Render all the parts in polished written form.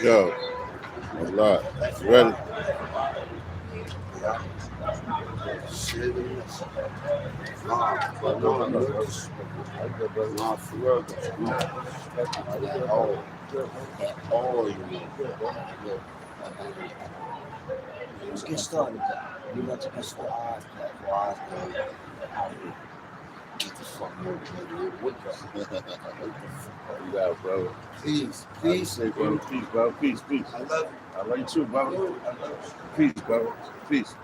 Yo, a lot. Ready? Let's get started. We got to get started. Get the fuck over, nigga. Wake up. You got it, brother. Please, Peace, say, brother. Peace, brother. Peace, peace. I love you. I love you too, brother. Peace, brother. Peace.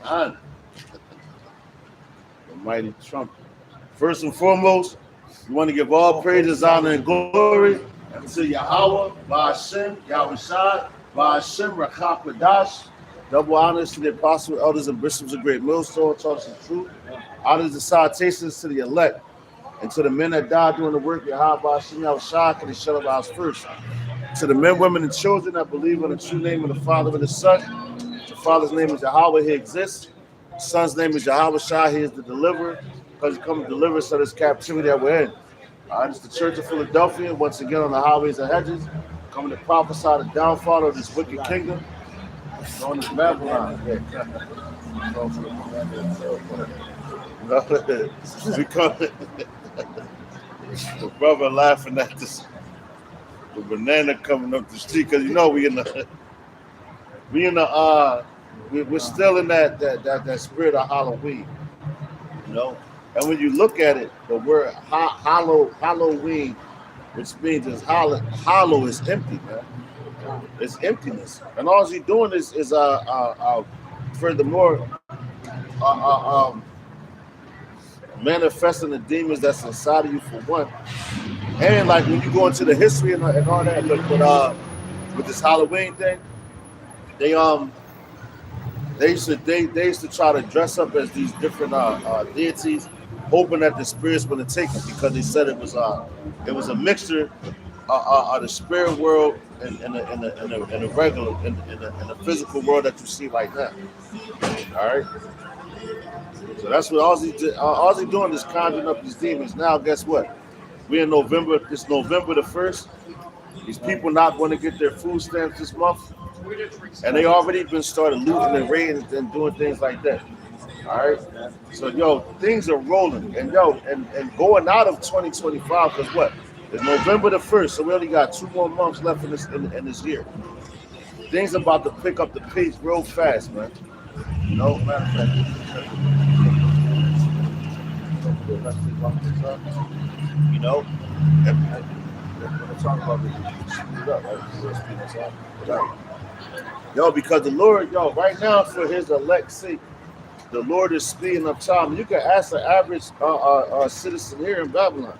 On. The mighty trumpet. First and foremost, we want to give all praises, honor, and glory to Yahweh, Ba'ashem, Yahushua, Ba'ashem, Rachak, double honors to the apostles, elders, and bishops of Great Millstone, taught us the truth. Honors and salutations to the elect and to the men that died doing the work of Yahweh, Ba'ashem, Yahushua, and the shell of our first. To the men, women, and children that believe in the true name of the Father and the Son. The Father's name is Yahweh, he exists. The Son's name is Yahweh Shah, he is the deliverer, because he comes to deliver us of this captivity that we're in. It's the Church of Philadelphia, once again on the highways and hedges, coming to prophesy the downfall of this wicked kingdom, going to Babylon. We coming. The brother laughing at this, the banana coming up the street, because you know we're still in that spirit of Halloween, you know. And when you look at it, the word Halloween, which means is hollow is empty, man. It's emptiness, and all he's doing is furthermore manifesting the demons that's inside of you for one, and like when you go into the history and all that, but with this Halloween thing, they used to try to dress up as these different deities, hoping that the spirits wouldn't take it, because they said it was a mixture of the spirit world and the regular in the physical world that you see like that. All right. So that's what all he doing is conjuring up these demons. Now, guess what? We're in November. It's November the 1st. These people not going to get their food stamps this month, and they already been started looting and raiding and doing things like that. All right. So things are rolling, and and going out of 2025, because what? It's November the 1st, so we only got 2 more months left in this year. Things about to pick up the pace real fast, man. You know, matter of fact, you know, we're talking about right? Because the Lord, right now for his elect's sake, the Lord is speeding up time. You can ask the average citizen here in Babylon.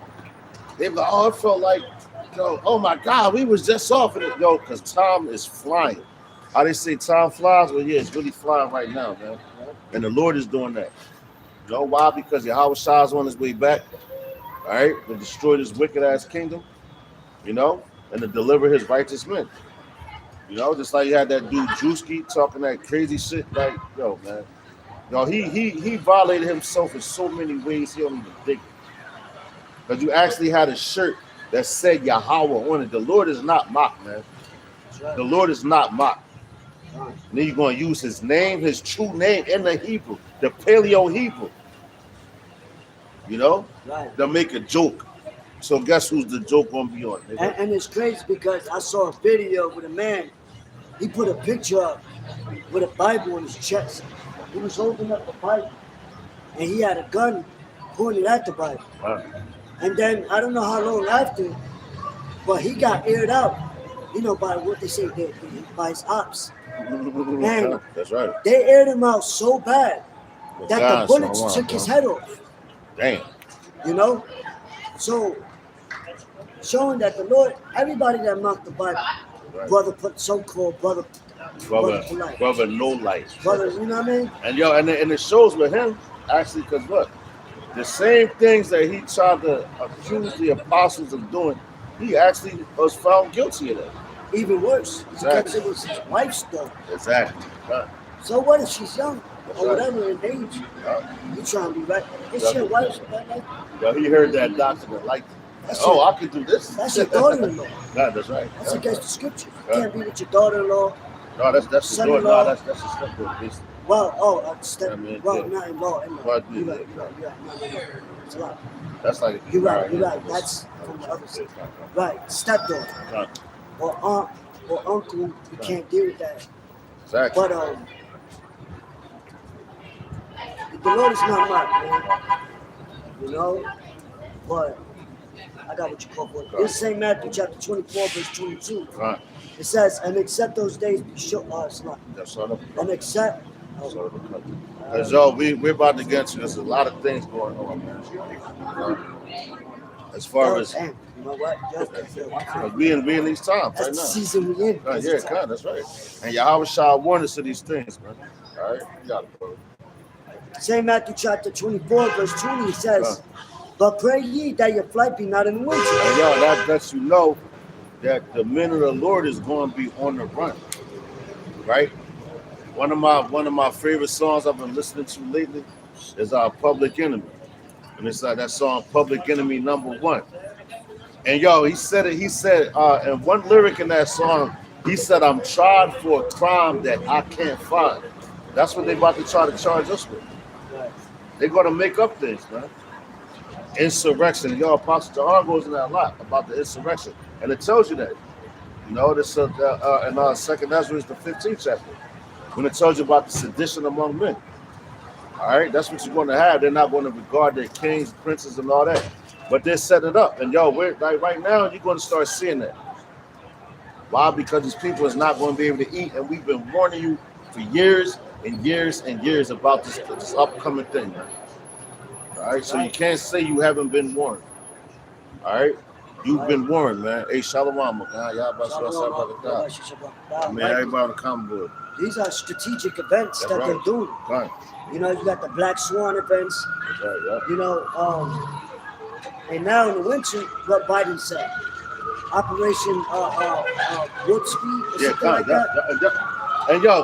They be like, oh, it felt like, oh my God, we was just off of it, because time is flying. How they say time flies? Well, yeah, it's really flying right now, man. And the Lord is doing that. You know why? Because Yahweh Shah is on his way back, all right, to destroy this wicked ass kingdom, and to deliver his righteous men. Just like you had that dude Drewski talking that crazy shit, like, man. He violated himself in so many ways he don't even think it. Because you actually had a shirt that said Yahweh on it. The Lord is not mocked, man. Right. The Lord is not mocked. Right. And then you're going to use his name, his true name in the Hebrew, the Paleo Hebrew. Right. They'll make a joke. So guess who's the joke going to be on? And it's crazy because I saw a video with a man. He put a picture up with a Bible on his chest. He was holding up the Bible, and he had a gun pointed at the Bible. Wow. And then, I don't know how long after, but he got aired out, by what they say, by his ops. And that's right. They aired him out so bad that the bullets took his head off. Damn. So, showing that the Lord, everybody that mocked the Bible, Right. brother, so-called brother polite, Brother, no light. brother, you know what I mean? And yo, and it shows with him actually, because look, the same things that he tried to accuse the apostles of doing, he actually was found guilty of that. Even worse, because Exactly. it was his wife's daughter. Exactly. Right. So what if she's young That's or right. whatever in age? Right. You trying to be right? Is That's your right. wife's like Well, he heard that doctrine and liked it. That's Oh, your- I could do this. that's your daughter-in-law. Nah, that's right. That's That's against right. the scripture. You Right. can't be with your daughter-in-law. No, that's the door. Son-in-law. No, that's the stepdaughter. Basically. Well, I mean, well, yeah. not in-law. In-law. Well, You're yeah, right. yeah. No. It's a lot. That's like You're right. That's from the other side. Right, stepdaughter Right. or aunt or uncle. You can't deal with that. Exactly. But the Lord is not mocked, man. You know, but I got what you call for it. In St. Matthew chapter 24, verse 22, Right. it says, "And except those days be short." It's not. That's sort of. And except. Because yo, we're about to get to. There's a lot of things going on, man. As far as Damn, you know what? we in these times That's right the now. season we in. Yeah, God, that's right. And Yahweh Shah warned us of these things, man. All right, you got it, brother. St. Matthew chapter 24, verse 20, it says, "But pray ye that your flight be not in the winter." And yo, that lets you know that the men of the Lord is going to be on the run, right? One of my favorite songs I've been listening to lately is our Public Enemy, and it's like that song Public Enemy #1. And yo, he said it. He said in one lyric in that song, he said, "I'm tried for a crime that I can't find." That's what they about to try to charge us with. They're gonna make up things, man. Insurrection. Yo, Apostle John goes in that a lot about the insurrection, and it tells you that. You know, this in 2nd Ezra is the 15th chapter, when it tells you about the sedition among men. All right, that's what you're going to have. They're not going to regard their kings, princes, and all that, but they're setting it up. And yo, we're like right now, you're going to start seeing that. Why? Because these people is not going to be able to eat, and we've been warning you for years and years and years about this upcoming thing, man. All right, so you can't say you haven't been warned. All right, you've been warned, man. Hey, shalom, man. I mean, everybody on the common board. These are strategic events That's that right. they're doing. Right. You know, you got the Black Swan events. That's right, yeah. You know, and now in the winter, what Biden said, Operation Warp Speed or Yeah, something like that. And yo,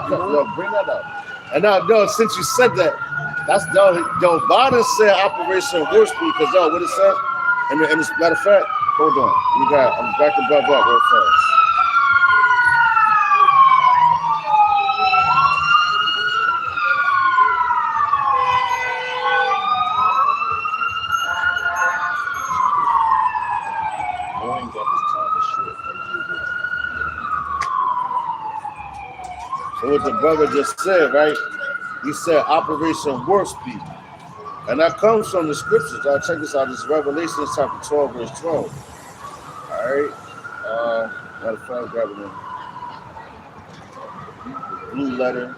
bring that up. And now, no, since you said that, that's yo, Biden said Operation Warp Speed because yo, what it said, and as a matter of fact, hold on, I'm back to Bob up real fast. So what the brother just said, right? He said Operation Warp Speed. And that comes from the scriptures. Check this out. This is Revelation chapter 12, verse 12. All right. Matter of fact, grab it in. Blue letter.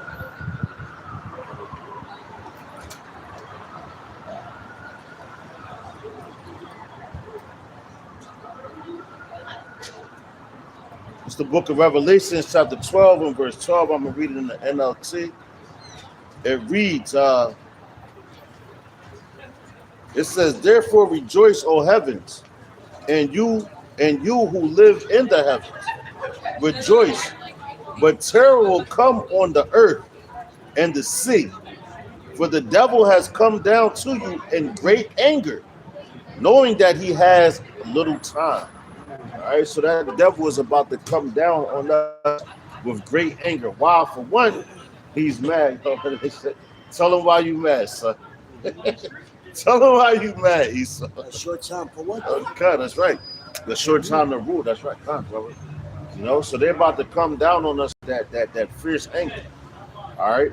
It's the book of Revelation, chapter 12 and verse 12. I'm going to read it in the NLT. It reads, it says, "Therefore rejoice, O heavens, and you who live in the heavens. Rejoice, but terror will come on the earth and the sea, for the devil has come down to you in great anger, knowing that he has little time." All right, so that the devil is about to come down on us with great anger. Why? For one, he's mad. Tell him why you mad, son. Tell him why you mad, Esau. A short time for what? God, that's right. The short time to rule. That's right, God, brother. You know, so they're about to come down on us that fierce anger. All right,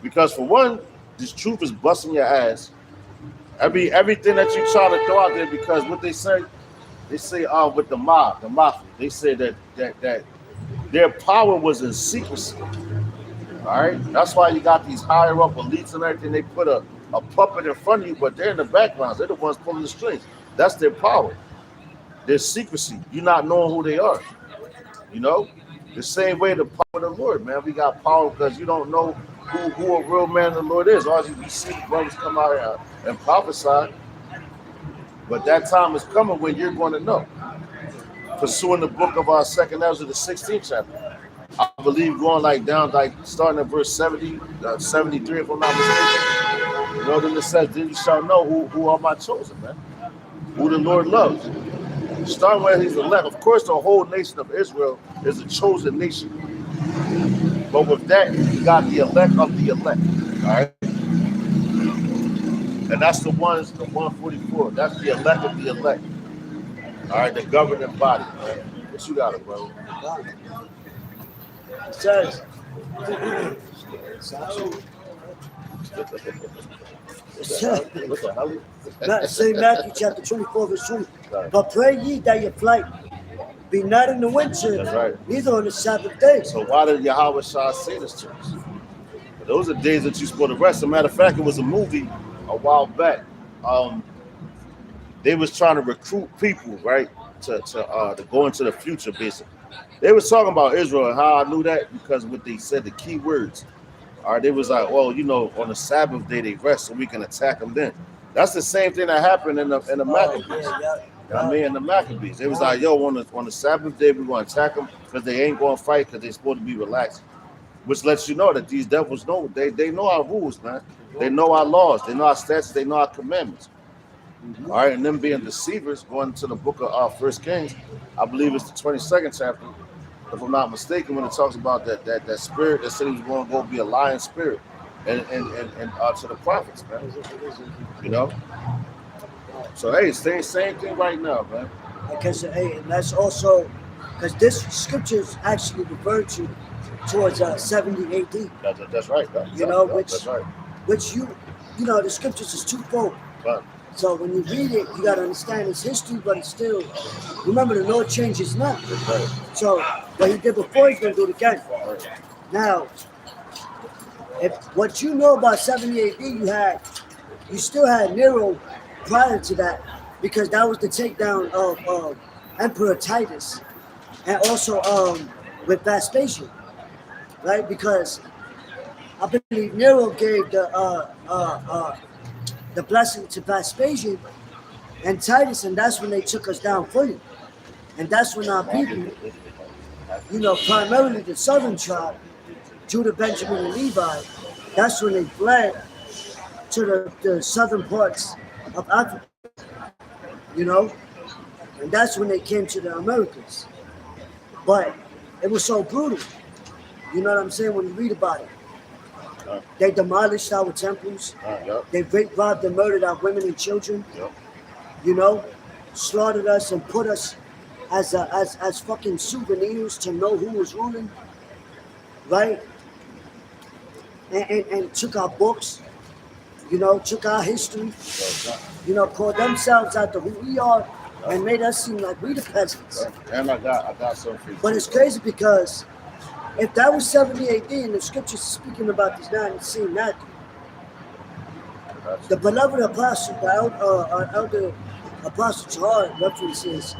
because for one, this truth is busting your ass. Everything that you try to throw out there, because what they say with the mafia, they say that their power was in secrecy. All right, that's why you got these higher up elites and everything. They put a puppet in front of you, but they're in the background. They're the ones pulling the strings. That's their power. Their secrecy. You not knowing who they are. You know? The same way the power of the Lord, man. We got power because you don't know who a real man of the Lord is. All you see the brothers come out here and prophesy. But that time is coming when you're going to know. Pursuing the book of our second Ezra, the 16th chapter. I believe going like down, like starting at verse 70, 73, if I'm not mistaken. You know, then it says, then you shall know who are my chosen, man. Who the Lord loves. Starting where he's elect. Of course, the whole nation of Israel is a chosen nation. But with that, you got the elect of the elect. All right? And that's the 144. That's the elect of the elect. All right, the governing body. Man. What you got, bro? It says, St. Matthew chapter 24, verse 20. But pray ye that your flight be not in the winter, That's right. neither on the Sabbath day. So why did Yahweh Shah say this to us? Those are days that you're supposed to rest. As a matter of fact, it was a movie a while back. They was trying to recruit people, right, to go into the future, basically. They was talking about Israel, and how I knew that because what they said, the key words. All right, they was like, well, you know, on the Sabbath day they rest, so we can attack them then. That's the same thing that happened in the Maccabees. You know what I mean, in the Maccabees, they was like, yo, on the Sabbath day we're going to attack them because they ain't going to fight because they're supposed to be relaxed. Which lets you know that these devils know they know our rules, man. They know our laws, they know our statutes, they know our commandments. All right, and them being deceivers, going to the book of First Kings, I believe it's the 22nd chapter, if I'm not mistaken, when it talks about that spirit that said he was going to go be a lion spirit, and to the prophets, man. You know. So hey, same thing right now, man. Because hey, and that's also because this scripture is actually referred to towards 70 AD. That's right. You know, that's right. Which you know, the scriptures is twofold. Right. So when you read it, you got to understand its history, but it's still, remember, the Lord changes not. Right. So what he did before, he's going to do it again. Right. Now, if what you know about 70 AD, you still had Nero prior to that, because that was the takedown of Emperor Titus, and also with Vespasian, right? Because I believe Nero gave the blessing to Vespasian and Titus, and that's when they took us down fully. And that's when our people, you know, primarily the southern tribe, Judah, Benjamin, and Levi, that's when they fled to the southern parts of Africa, you know, and that's when they came to the Americas. But it was so brutal, you know what I'm saying, when you read about it. They demolished our temples. Yep. They raped, robbed, and murdered our women and children. Yep. You know, slaughtered us and put us as fucking souvenirs to know who was ruling, right? And took our books, you know, took our history, you know, called themselves after who we are, and made us seem like we the peasants. And I got something for you. But it's crazy because if that was 70 AD and the scriptures speaking about this now, and seeing that, the beloved apostle, our elder apostle Charles references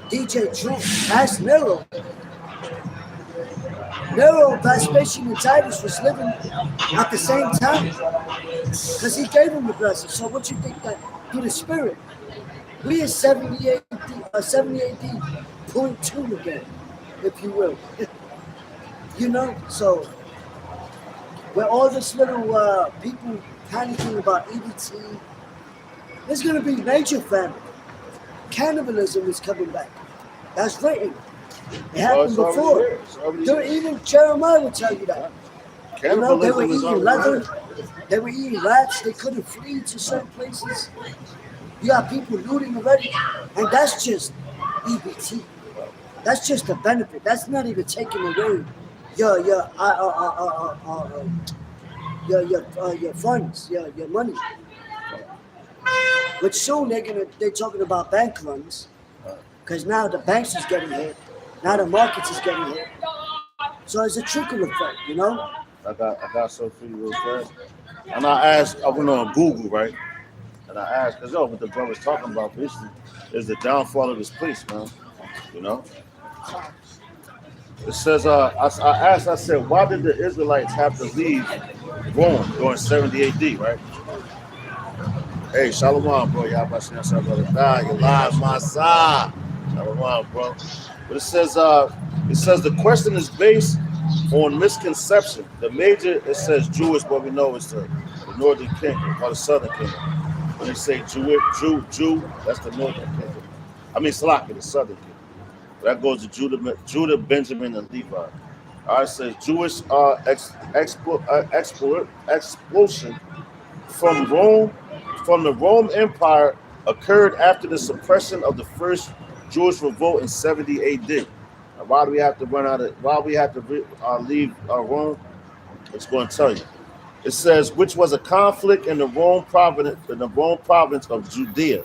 DJ Trump asked Nero. Nero, Vespasian, and Titus was living at the same time because he gave him the blessing. So what you think that through the spirit? We are 70 AD, 0.2 again, if you will. You know, so where all this little people panicking about EBT, there's going to be major famine. Cannibalism is coming back. That's written. It happened before. Even Jeremiah will tell you that. You know, they were eating leather. They were eating rats. They couldn't flee to certain places. You got people looting already. And that's just EBT. That's just a benefit. That's not even taking away your funds, your money. But soon they're talking about bank runs, because now the banks is getting hit, now the markets is getting hit. So it's a trickle effect, you know. I got something for you real fast. And I went on Google, right? And And I asked, because what the brother's talking about basically is the downfall of this place, man. You know? It says, I asked, I said, why did the Israelites have to leave Rome during 70 AD, right? Hey, Shalom, bro. Y'all about to say, brother. Nah, you live, my side. Shalom, bro. But it says the question is based on misconception. The major, it says Jewish, but we know it's the northern kingdom or the southern kingdom. When you say Jew, that's the northern kingdom. I mean, Salaki, the southern kingdom. That goes to Judah, Benjamin, and Levi. All right, it says Jewish expulsion from Rome, from the Rome Empire occurred after the suppression of the first Jewish revolt in 70 AD. Now, why do we have to leave Rome? It's going to tell you. It says, which was a conflict in the Rome province of Judea,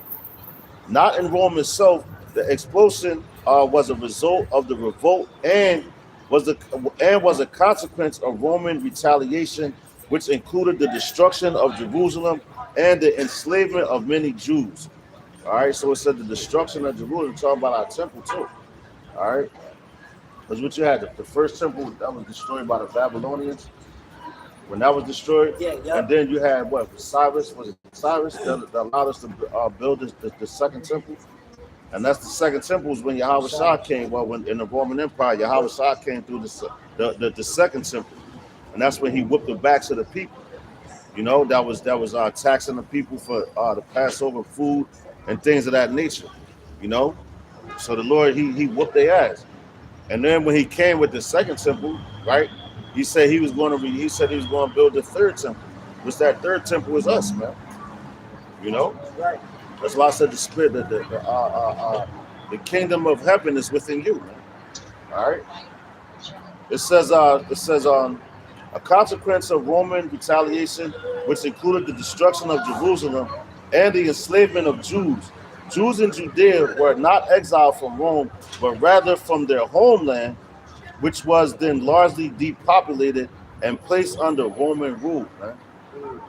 not in Rome itself. The expulsion was a result of the revolt and was a consequence of Roman retaliation, which included the destruction of Jerusalem and the enslavement of many Jews. All right, so it said the destruction of Jerusalem, talking about our temple too. All right, because what you had, the first temple that was destroyed by the Babylonians, when that was destroyed, and then you had Cyrus that allowed us to build the second temple. And that's the second temple is when Yahweh Shah came. Well, when in the Roman Empire, Yahweh Shah came through the second temple, and that's when he whipped the backs of the people. You know, that was taxing the people for the Passover food and things of that nature. You know, so the Lord he whooped their ass. And then when he came with the second temple, right? He said he was going to build the third temple. Which that third temple is us, man. You know, Right. That's why I said the spirit, the kingdom of heaven is within you, man. All right. It says a consequence of Roman retaliation, which included the destruction of Jerusalem and the enslavement of Jews. Jews in Judea were not exiled from Rome, but rather from their homeland, which was then largely depopulated and placed under Roman rule, man.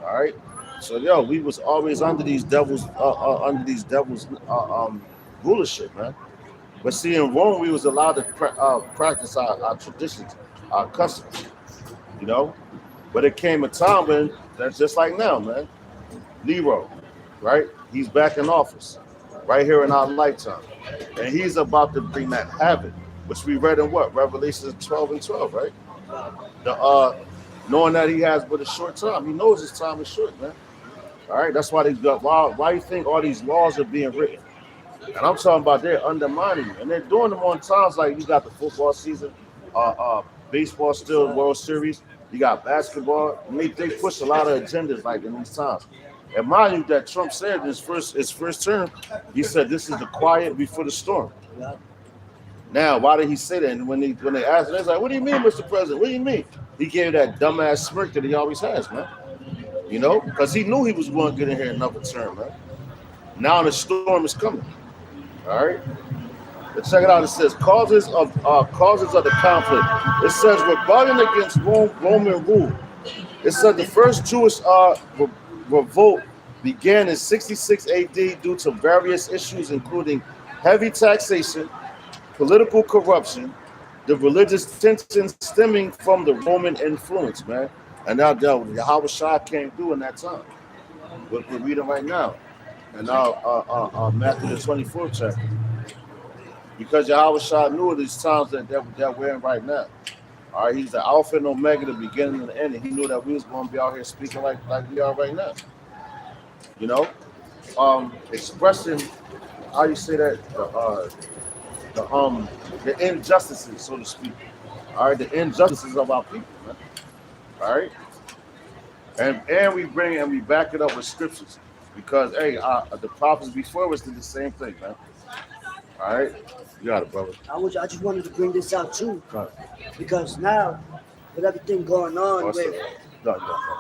All right. So we was always under these devils, rulership, man. But see, in Rome, we was allowed to practice our traditions, our customs, you know. But it came a time when that's just like now, man. Nero, right? He's back in office, right here in our lifetime, and he's about to bring that habit, which we read in Revelation 12:12, right? Knowing that he has but a short time, he knows his time is short, man. All right, that's why why you think all these laws are being written? And I'm talking about they're undermining you, and they're doing them on times like you got the football season, baseball still, World Series, you got basketball. And they push a lot of agendas like in these times. And mind you, that Trump said in his first term, he said this is the quiet before the storm. Yeah. Now, why did he say that? And when they asked him, they're like, "What do you mean, Mr. President? What do you mean?" He gave that dumbass smirk that he always has, man. You know, because he knew he was going to get in here another term, man. Now the storm is coming. All right. Let's check it out. It says causes of the conflict. It says rebellion against Roman rule. It said the first Jewish revolt began in 66 AD due to various issues, including heavy taxation, political corruption, the religious tensions stemming from the Roman influence, man. And now Yahweh Shah came through in that time. We're reading right now. And now Matthew the 24th chapter. Because Yahweh Shah knew these times that we're in right now. All right, he's the Alpha and Omega, the beginning and the end. And he knew that we was going to be out here speaking like we are right now. You know? Expressing, how you say that? The injustices, so to speak. All right, the injustices of our people, man. All right, and we back it up with scriptures, because the prophets before us did the same thing, man. All right, you got it, brother. I just wanted to bring this out too, because now with everything going on,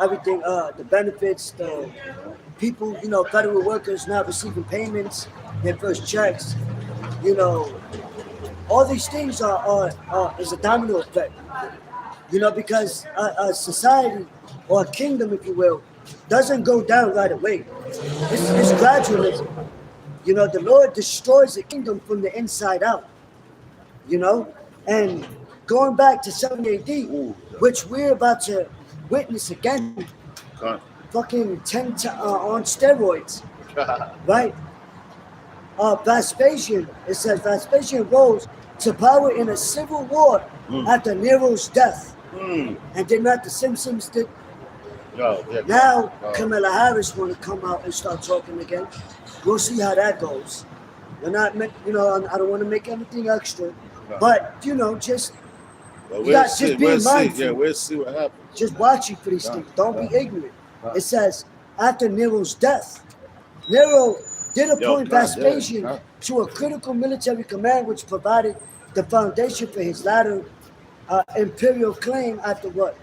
everything, the benefits, the people, federal workers now receiving payments, their first checks, all these things is a domino effect. Because a society or a kingdom, if you will, doesn't go down right away. It's gradualism. You know, the Lord destroys the kingdom from the inside out. You know, and going back to 70 AD, Ooh. which we're about to witness again, Con. fucking 10 on steroids, right? Vespasian, it says Vespasian rose to power in a civil war after Nero's death. Mm. And then not the Simpsons did. Yo, yeah. Now Oh. Kamala Harris want to come out and start talking again. We'll see how that goes. We're not, you know, I don't want to make anything extra, but you know, just But you got just be mindful. Yeah, we'll see what happens. Just watching for these things. Don't be ignorant. It says after Nero's death, Nero did appoint Vespasian to a critical military command, which provided the foundation for his latter imperial claim after what?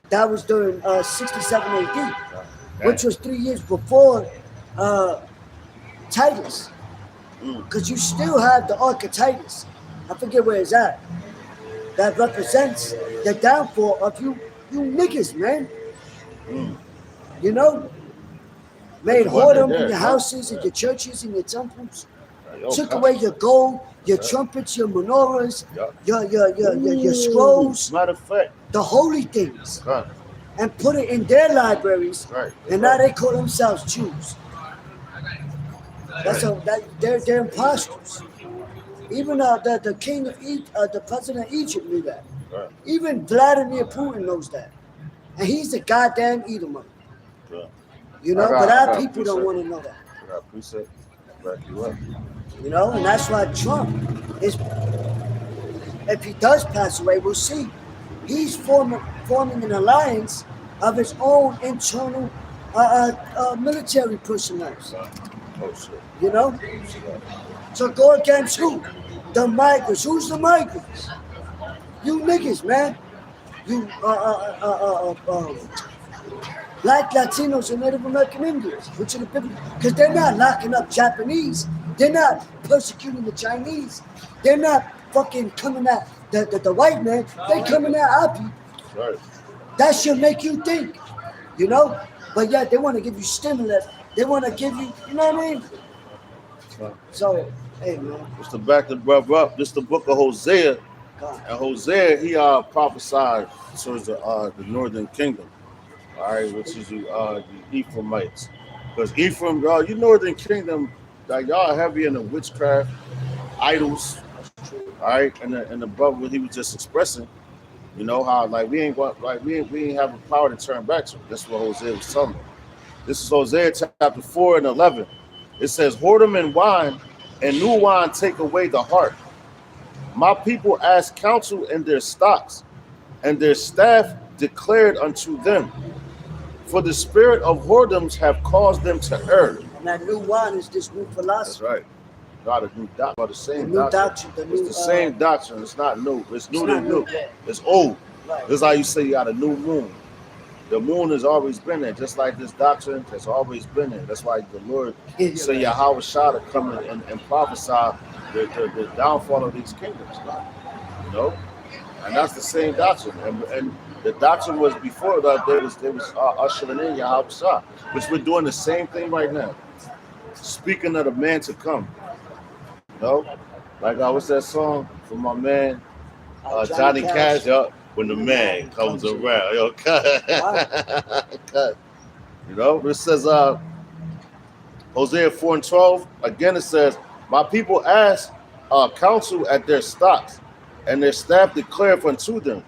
That was during 67 AD, which was 3 years before Titus. Because you still have the Ark of Titus. I forget where it's at. That represents the downfall of you niggas, man. You know? Made whoredom in your houses and your churches and your temples. Took away your gold, your trumpets, your menorahs, your scrolls, Matter of fact, the holy things, Con. and put it in their libraries. Right. And now they call themselves Jews. That's they're imposters. Even the king of Egypt, the president of Egypt knew that. Right. Even Vladimir Putin knows that, and he's a goddamn Edomite. Right. You know, but our people don't want to know that. I got precept. Back you up. You know, and that's why Trump is. If he does pass away, we'll see. He's forming an alliance of his own internal military personnel. Oh shit. You know, so go against who? The migrants. Who's the migrants? You niggas, man. You Black Latinos and Native American Indians, which are the people, because they're not locking up Japanese. They're not persecuting the Chinese. They're not fucking coming at the white man. They're coming at our people. Right. That should make you think, you know? But yet they want to give you stimulus. They want to give you, you know what I mean? Right. So, hey, man. Just to back the brother up, this is the book of Hosea. God. And Hosea, he prophesied towards the northern kingdom. All right, which is the Ephraimites. Because Ephraim, you northern kingdom, like y'all heavy in the witchcraft, idols. All right, and the brother what he was just expressing, you know how like we ain't have the power to turn back to. That's what Hosea was telling me. This is Hosea chapter 4 and 11. It says, "Whoredom and wine, and new wine take away the heart. My people ask counsel in their stocks, and their staff declared unto them. For the spirit of whoredoms have caused them to err." And that new wine is this new That's philosophy. right. Not a new doctrine, the same new doctrine. doctrine, It's the same doctrine. It's not new. It's new to not new. new, yeah. It's old. Right. This is how you say you got a new moon. The moon has always been there, just like this doctrine has always been there. That's why the Lord say Yahweh Shah to come and prophesy the downfall of these kingdoms. You know? And that's the same doctrine. And the doctrine was before that they was ushering in Yahweh Shah, which we're doing the same thing right now. Speaking of the man to come. You know? Like what's that song from my man Johnny Cash? When the man comes around, yo, cut. Cut. You know, it says Hosea 4 and 12. Again, it says, "My people ask counsel at their stocks, and their staff declareth unto them.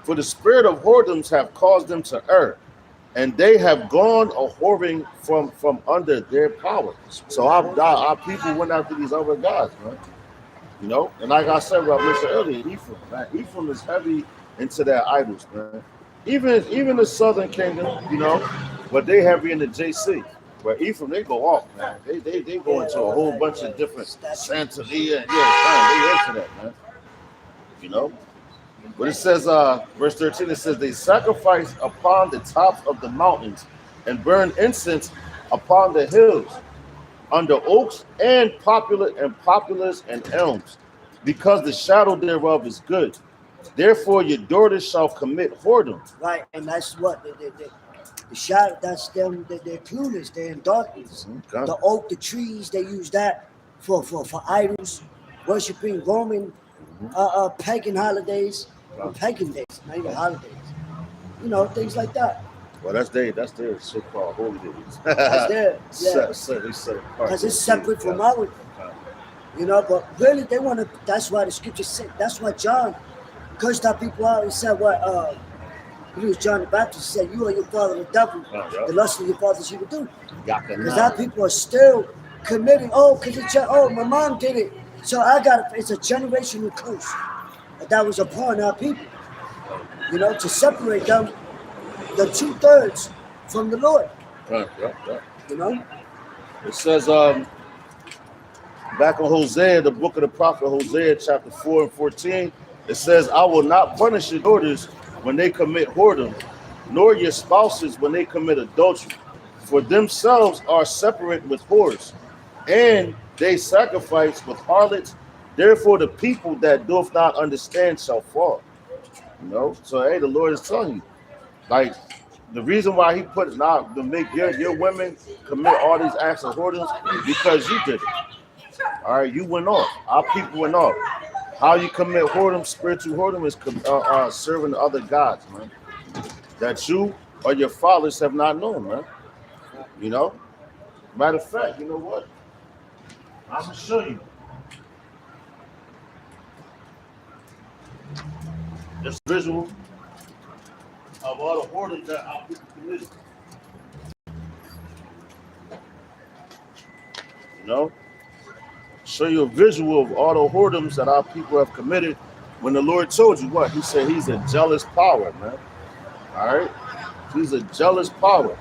For the spirit of whoredoms have caused them to err, and they have gone a whoring from under their power." So our people went after these other guys, man. You know, and like I said, what I mentioned earlier, Ephraim, man. Ephraim is heavy into their idols, man. Even the southern kingdom, you know, but they heavy in the JC. But Ephraim, they go off, man. They go into a whole bunch of different Santeria. Yeah, they into that, man. You know? But it says, verse 13, it says, "They sacrifice upon the tops of the mountains and burn incense upon the hills, under oaks and poplars and elms, because the shadow thereof is good. Therefore your daughters shall commit whoredom." Right, and that's what The shadow, that's them. They're clueless. They're in darkness. Okay. The oak, the trees, they use that for idols, worshiping Roman, pagan holidays, or pagan days, not even holidays. You know, things like that. Well, that's their so-called holy days. That's there, yeah. They set apart. Because it's separate from our. You know, but really they want to. That's why the scripture said. That's why John cursed our people out and said what. He was John the Baptist. He said, "You are your father the devil. Yeah. The lust of your fathers you will do." Because Because our people are still committing. Oh, my mom did it, so I got it. It's a generational curse that was upon our people. You know, to separate them, the 2/3 from the Lord. Yeah. You know. It says, back in Hosea, the book of the prophet Hosea, chapter 4 and 14, it says, "I will not punish your daughters when they commit whoredom, nor your spouses when they commit adultery. For themselves are separate with whores, and they sacrifice with harlots. Therefore the people that doth not understand shall fall." You know? So hey, the Lord is telling you. Like, the reason why he put now to make your women commit all these acts of whoredoms, because you did it. All right, you went off. Our people went off. How you commit whoredom, spiritual whoredom, is serving other gods, man. That you or your fathers have not known, man. You know? Matter of fact, you know what? I'm gonna show you. This visual of all the whoredom that our people committed. You know? Show you a visual of all the whoredoms that our people have committed when the Lord told you what? He said he's a jealous power, man. All right? He's a jealous power.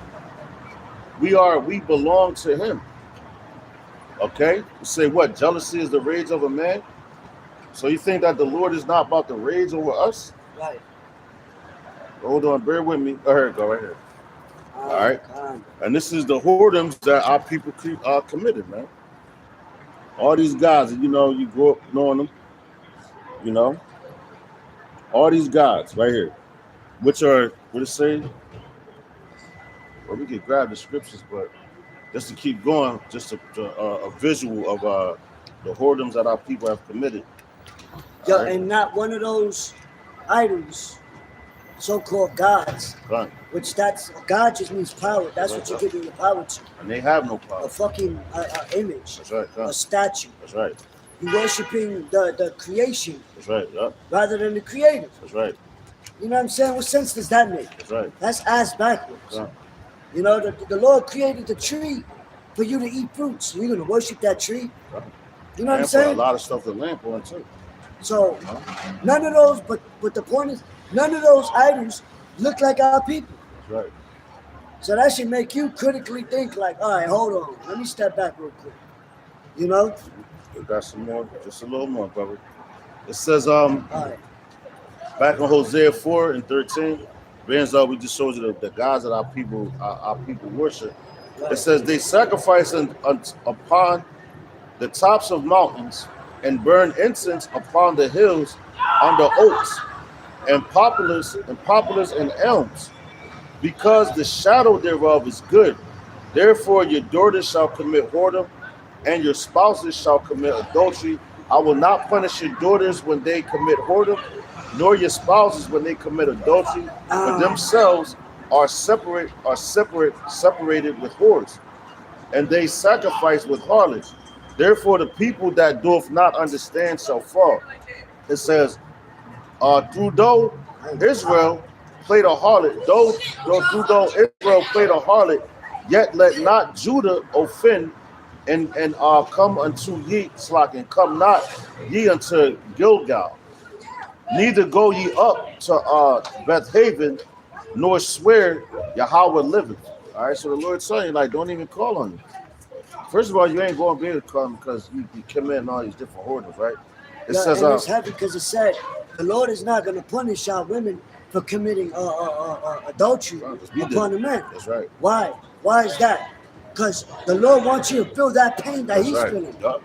We belong to him. Okay? You say what? Jealousy is the rage of a man? So you think that the Lord is not about to rage over us? Right. Hold on, bear with me. Go ahead, right here. All right. And this is the whoredoms that our people committed, man. All these guys, you know, you grew up knowing them, you know. All these gods right here, which are, what it say? Well, we could grab the scriptures, but just to keep going, just a visual of the whoredoms that our people have committed. Yo, right? And not one of those idols, so-called gods, Right. which God just means power. That's what you're giving the power to. And they have no power. A fucking image. That's right. A statue. That's right. You're worshiping the creation. That's right. Yeah. Rather than the creator. That's right. You know what I'm saying? What sense does that make? That's right. That's ass backwards. Yeah. You know, the Lord created the tree for you to eat fruits. You're gonna worship that tree. Right. You know what I'm And saying? a lot of stuff to lamp on too. So none of those, but the point is, none of those idols look like our people. That's right. So that should make you critically think like, all right, hold on, let me step back real quick. You know? We got some more, just a little more, brother. It says, All right. back in Hosea 4 and 13, bands up, we just showed you the gods that our people worship. It says they sacrifice upon the tops of mountains and burn incense upon the hills under oaks and poplars and elms, because the shadow thereof is good. Therefore your daughters shall commit whoredom, and your spouses shall commit adultery. I will not punish your daughters when they commit whoredom, nor your spouses when they commit adultery, but themselves are separated with whores, and they sacrifice with harlots. Therefore the people that doth not understand shall fall. It says, though Israel played a harlot, though Israel played a harlot, yet let not Judah offend, and come unto ye, and come not ye unto Gilgal. Neither go ye up to Beth-Haven, nor swear Yahweh liveth. All right, so the Lord's saying, like, don't even call on him. First of all, you ain't going to be able to call him because you commit all these different whoredoms, right? It says, and it's heavy because it said the Lord is not going to punish our women for committing adultery upon the men. That's right. Why? Why is that? Because the Lord wants you to feel that pain that he's feeling. Yep.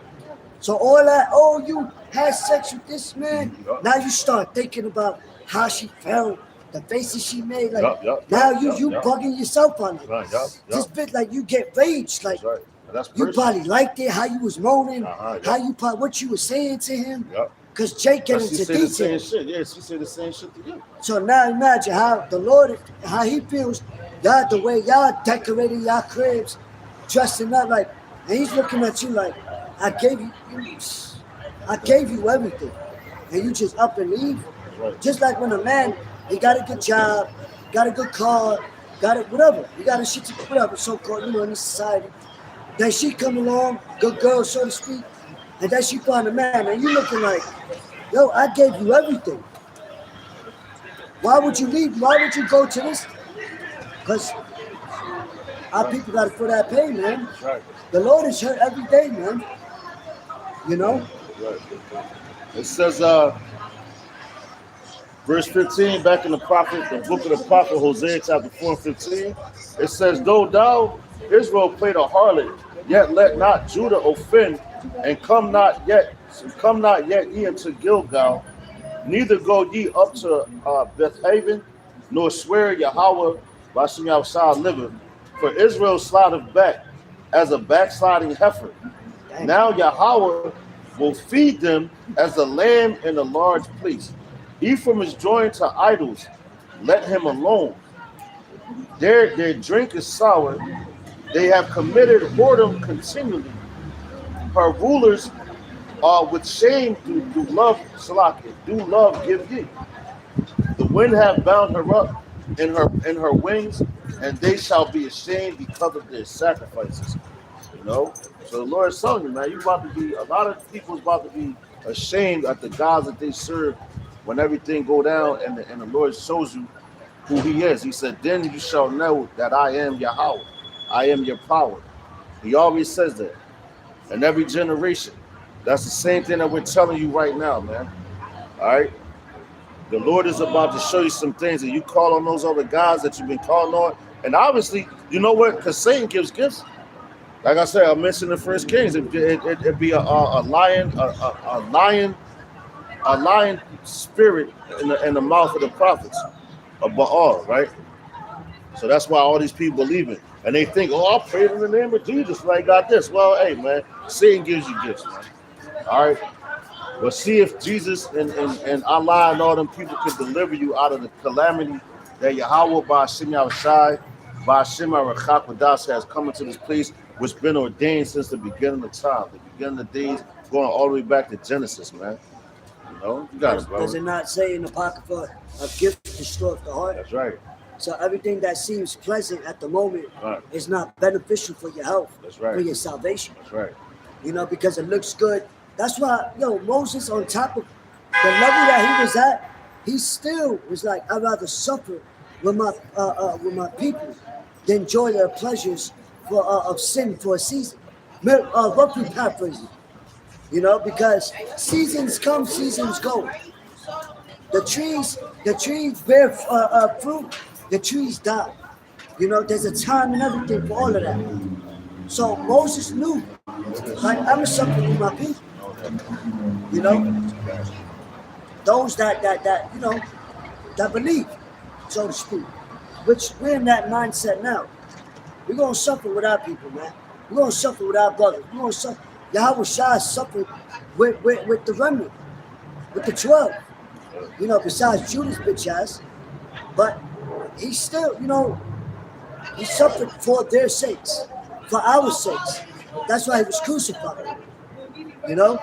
So all that, you had sex with this man. Now you start thinking about how she felt the faces she made, like Now you bugging yourself on it. Just bit like you get rage, like that's you probably liked it, how you was moaning, how you what you were saying to him. Because Jake get into detail. She said the same shit to you. So now imagine how the Lord, how he feels, y'all, the way y'all decorating y'all cribs, dressing up like, and he's looking at you like, I gave you everything, and you just up and leave. Right. Just like when a man, he got a good job, got a good car, got it, whatever, you got a shit to whatever, so-called, in this society. Then she come along, good girl, so to speak, and then she find a man, and you looking like, yo, I gave you everything. Why would you leave? Why would you go to this? Because our people got to feel that pain, man. Right. The Lord is hurt every day, man. You know? Right. It says, verse 15, back in the book of the prophet Hosea, chapter 4 and 15, it says, though thou, Israel, played a harlot, yet let not Judah offend, and come not yet ye into Gilgal, neither go ye up to Bethaven, nor swear Yahweh by Shem Yahweh liveth, for Israel slideth back as a backsliding heifer. Now Yahweh will feed them as a lamb in a large place. Ephraim is joined to idols, let him alone. Their drink is sour, they have committed whoredom continually. Her rulers are with shame do love Salakia, do love give ye. The wind have bound her up in her wings, and they shall be ashamed because of their sacrifices. You know? So the Lord is telling you, man, you about to be, a lot of people is about to be ashamed at the gods that they serve when everything go down and the Lord shows you who he is. He said, then you shall know that I am Yahweh. I am your power. He always says that. And every generation. That's the same thing that we're telling you right now, man. All right? The Lord is about to show you some things, and you call on those other gods that you've been calling on. And obviously, you know what? Because Satan gives gifts. Like I said, I mentioned in First Kings, it'd be a lion spirit in the mouth of the prophets of Baal, right? So that's why all these people believe it. And they think, oh, I'll pray in the name of Jesus when I got this. Well, hey, man, Satan gives you gifts, man. All right? But see if Jesus and Allah and all them people can deliver you out of the calamity that Yahweh by Shem Yahushai, by Shem Rachak has come into this place, which been ordained since the beginning of time, the beginning of days, going all the way back to Genesis, man. You know, you got it, bro. Does it not say in the Apocrypha, a gift destroys the heart? That's right. So everything that seems pleasant at the moment is not beneficial for your health, for your salvation. That's right. You know, because it looks good. That's why, Moses, on top of the level that he was at, he still was like, I'd rather suffer with my people than enjoy their pleasures of sin for a season. Roughly paraphrasing. You know, because seasons come, seasons go. The trees bear fruit. The trees die. You know, there's a time and everything for all of that. So Moses knew, like, I'm suffering with my people. You know, those that that believe, so to speak. Which we're in that mindset now. We're gonna suffer with our people, man. We're gonna suffer with our brothers. We're gonna suffer. Yahweh Shai suffered with the remnant, with the 12. You know, besides Judas bitch ass, but he still, he suffered for their sakes, for our sakes. That's why he was crucified. You know,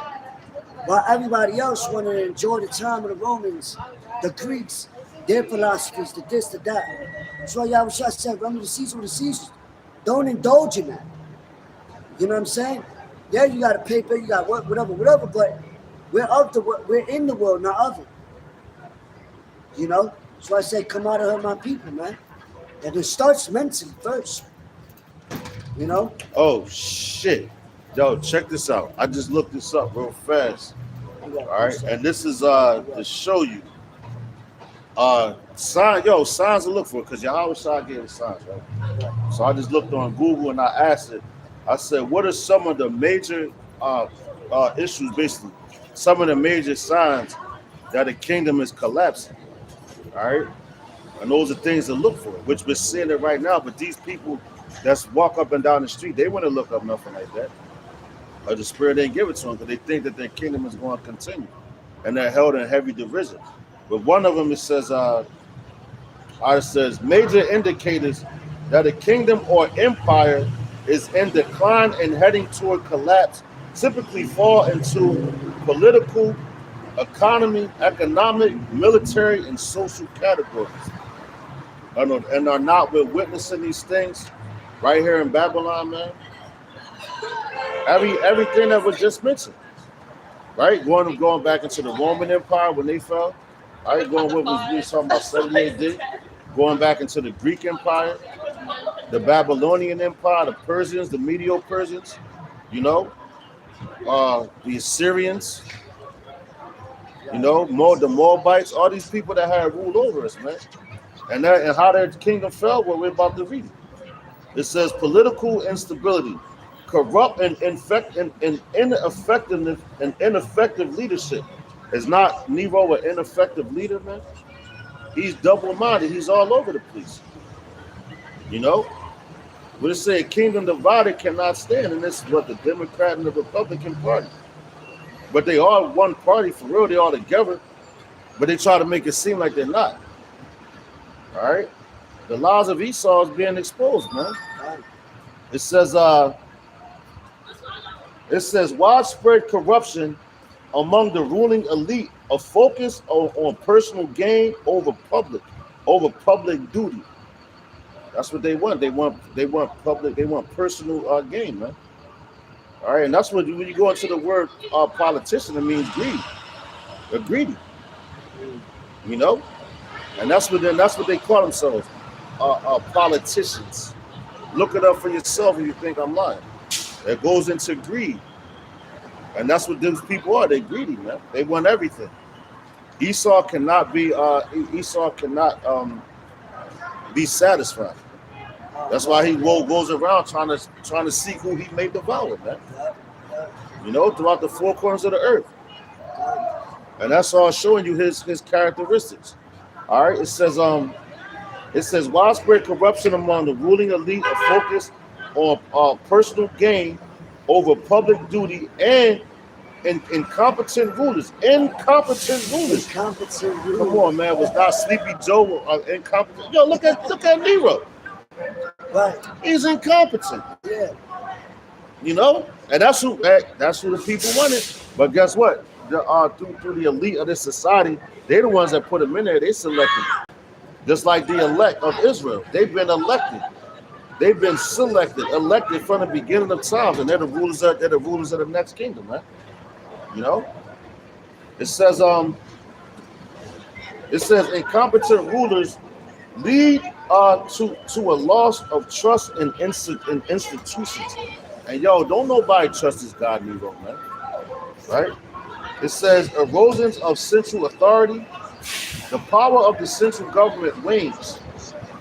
while everybody else wanted to enjoy the time of the Romans, the Greeks, their philosophies, the this, the that. That's why Yahweh Shai said, remember the Caesar with the Caesars. Don't indulge in that. You know what I'm saying? Yeah, you got a paper, you got whatever, but we're in the world, not of it. You know? So I say, come out of her, my people, man. And it starts mentally first. You know? Oh, shit. Yo, check this out. I just looked this up real fast. All right? And this is to show you. Signs to look for, because Yahweh Shai gave us signs, right? So I just looked on Google and I asked it. I said, what are some of the major issues, basically? Some of the major signs that the kingdom is collapsing. All right. And those are things to look for, which we're seeing it right now. But these people that's walk up and down the street, they wouldn't look up nothing like that. Or the Spirit didn't give it to them because they think that their kingdom is going to continue. And they're held in heavy division. But one of them, it says major indicators that a kingdom or empire is in decline and heading toward collapse typically fall into political, economic, military, and social categories. And are not we're witnessing these things right here in Babylon, man. Everything that was just mentioned, right? Going back into the Roman Empire when they fell, right? Going what was we talking about 70 AD, going back into the Greek Empire, the Babylonian Empire, the Persians, the Medo-Persians, you know, the Assyrians, you know, the Moabites, all these people that had ruled over us, man. And how their kingdom fell, well, we're about to read it. It says political instability, corrupt and ineffective leadership. Is not Nero an ineffective leader, man? He's double-minded. He's all over the place. You know? What it say, kingdom divided cannot stand. And this is what the Democrat and the Republican Party. But they are one party, for real. They all together. But they try to make it seem like they're not. All right? The lies of Esau is being exposed, man. It says widespread corruption among the ruling elite, a focus on personal gain over public duty. That's what they want. They want personal gain, man. All right, and that's what when you go into the word politician, it means greed. They're greedy. You know? And that's what they call themselves. Politicians. Look it up for yourself if you think I'm lying. It goes into greed. And that's what those people are. They're greedy, man. They want everything. Esau cannot be satisfied. That's why he goes around trying to seek who he may devour, man. You know, throughout the four corners of the earth. And that's all showing you his characteristics. All right, it says widespread corruption among the ruling elite, a focus on personal gain over public duty, and incompetent rulers. Incompetent rulers. Come on, man. Was not Sleepy Joe incompetent? Yo, look at Nero. Right. He's incompetent. Yeah. You know, and that's who the people wanted. But guess what? Through the elite of this society, they're the ones that put him in there. They selected, just like the elect of Israel. They've been elected. They've been elected from the beginning of times, and they're the rulers of the next kingdom, man. You know, it says incompetent rulers lead to a loss of trust in institutions. And yo, don't nobody trust this God Nero, man. Right? It says erosions of central authority. The power of the central government wanes.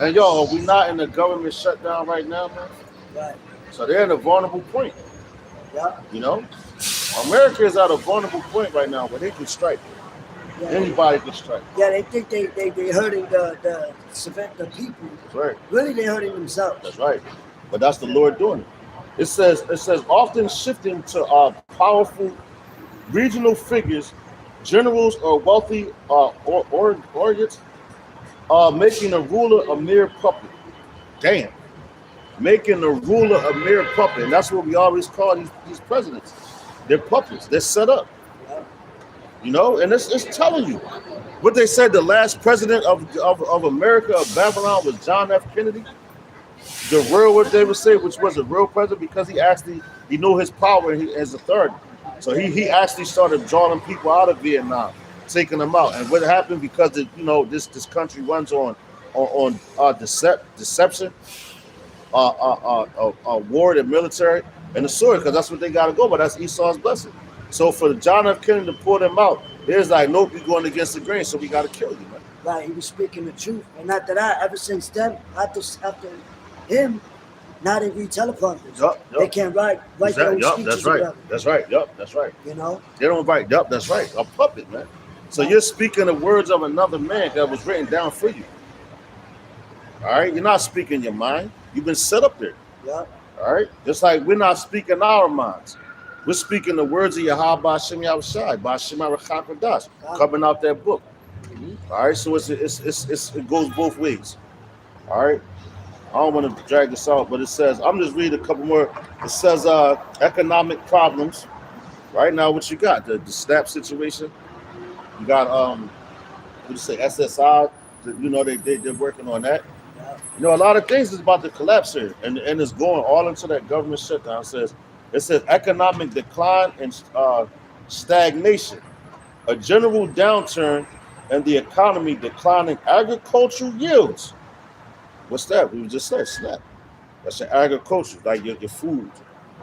And yo, are we not in a government shutdown right now, man? Right. So they're at a vulnerable point. Yeah. You know? America is at a vulnerable point right now where they can strike. Yeah. Anybody can strike. Yeah, they think they hurting the people. That's right. Really, they're hurting themselves. That's right. But that's the Lord doing it. It says often shifting to powerful regional figures, generals or wealthy orients, making a ruler a mere puppet. Damn. Making a ruler a mere puppet. And that's what we always call these presidents. They're puppets. They're set up. You know, and it's telling you. What they said, the last president of America, of Babylon, was John F. Kennedy. The real, what they would say, which was a real president, because he knew his power and his authority. So he actually started drawing people out of Vietnam, taking them out. And what happened, because this country runs on deception, war, the military, and the sword, because that's what they got to go by. That's Esau's blessing. So for John F. Kennedy to pull them out, it's like, nope, you're going against the grain, so we got to kill you, man. Right, he was speaking the truth. And after that, ever since then, after him, now they read teleprompters. Yup. They can't write their own speeches. That's right. That's right. You know? They don't write. Yup, that's right. A puppet, man. So you're speaking the words of another man that was written down for you. All right, you're not speaking your mind. You've been set up there. Yeah. All right, just like we're not speaking our minds. We're speaking the words of Yahweh Hashem Yahushai, B'Hashem Arachakadash, coming out that book. All right, so it goes both ways. All right, I don't want to drag this out, but it says I'm just reading a couple more. It says economic problems. Right now, what you got? The SNAP situation. You got what do you say? SSI. You know they're working on that. You know, a lot of things is about to collapse here, and it's going all into that government shutdown. It says economic decline and stagnation, a general downturn, and the economy declining agricultural yields. What's that? We just said SNAP. That's your agriculture, like your food,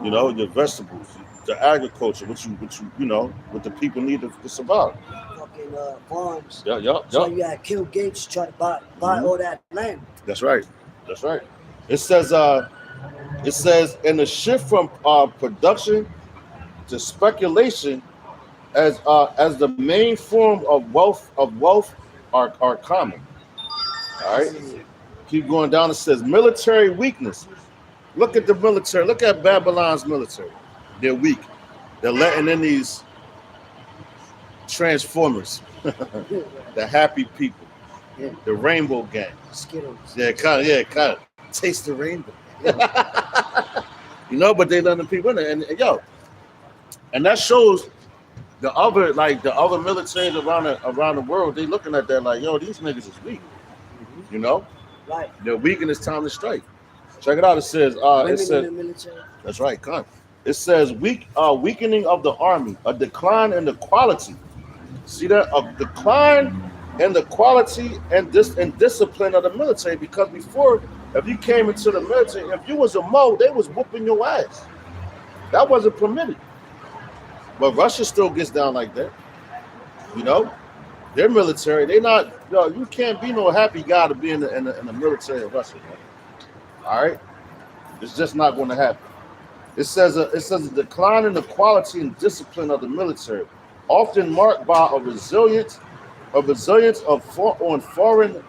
you know, your vegetables, the agriculture, what the people need to survive. Fucking farms. Yeah. So you had Bill Gates try to buy all that land. That's right. It says in the shift from production to speculation as the main form of wealth are common. All right. Keep going down. It says military weakness. Look at the military. Look at Babylon's military. They're weak. They're letting in these transformers, the happy people, the rainbow gang. Skittles. Yeah, kind of. Taste the rainbow. You know, but they letting people in there, and that shows the other militaries around the world. They looking at that like, yo, these niggas is weak. You know, right? They're weak and it's time to strike. Check it out. It says, Women in the military. That's right, cunt. It says weakening of the army, a decline in the quality. See that? A decline in the quality and discipline of the military. Because before, if you came into the military, if you was a Mo, they was whooping your ass. That wasn't permitted. But Russia still gets down like that. You know, their military. They not. You can't be no happy guy to be in the military of Russia. Man. All right, it's just not going to happen. It says a decline in the quality and discipline of the military, often marked by a resilience on foreign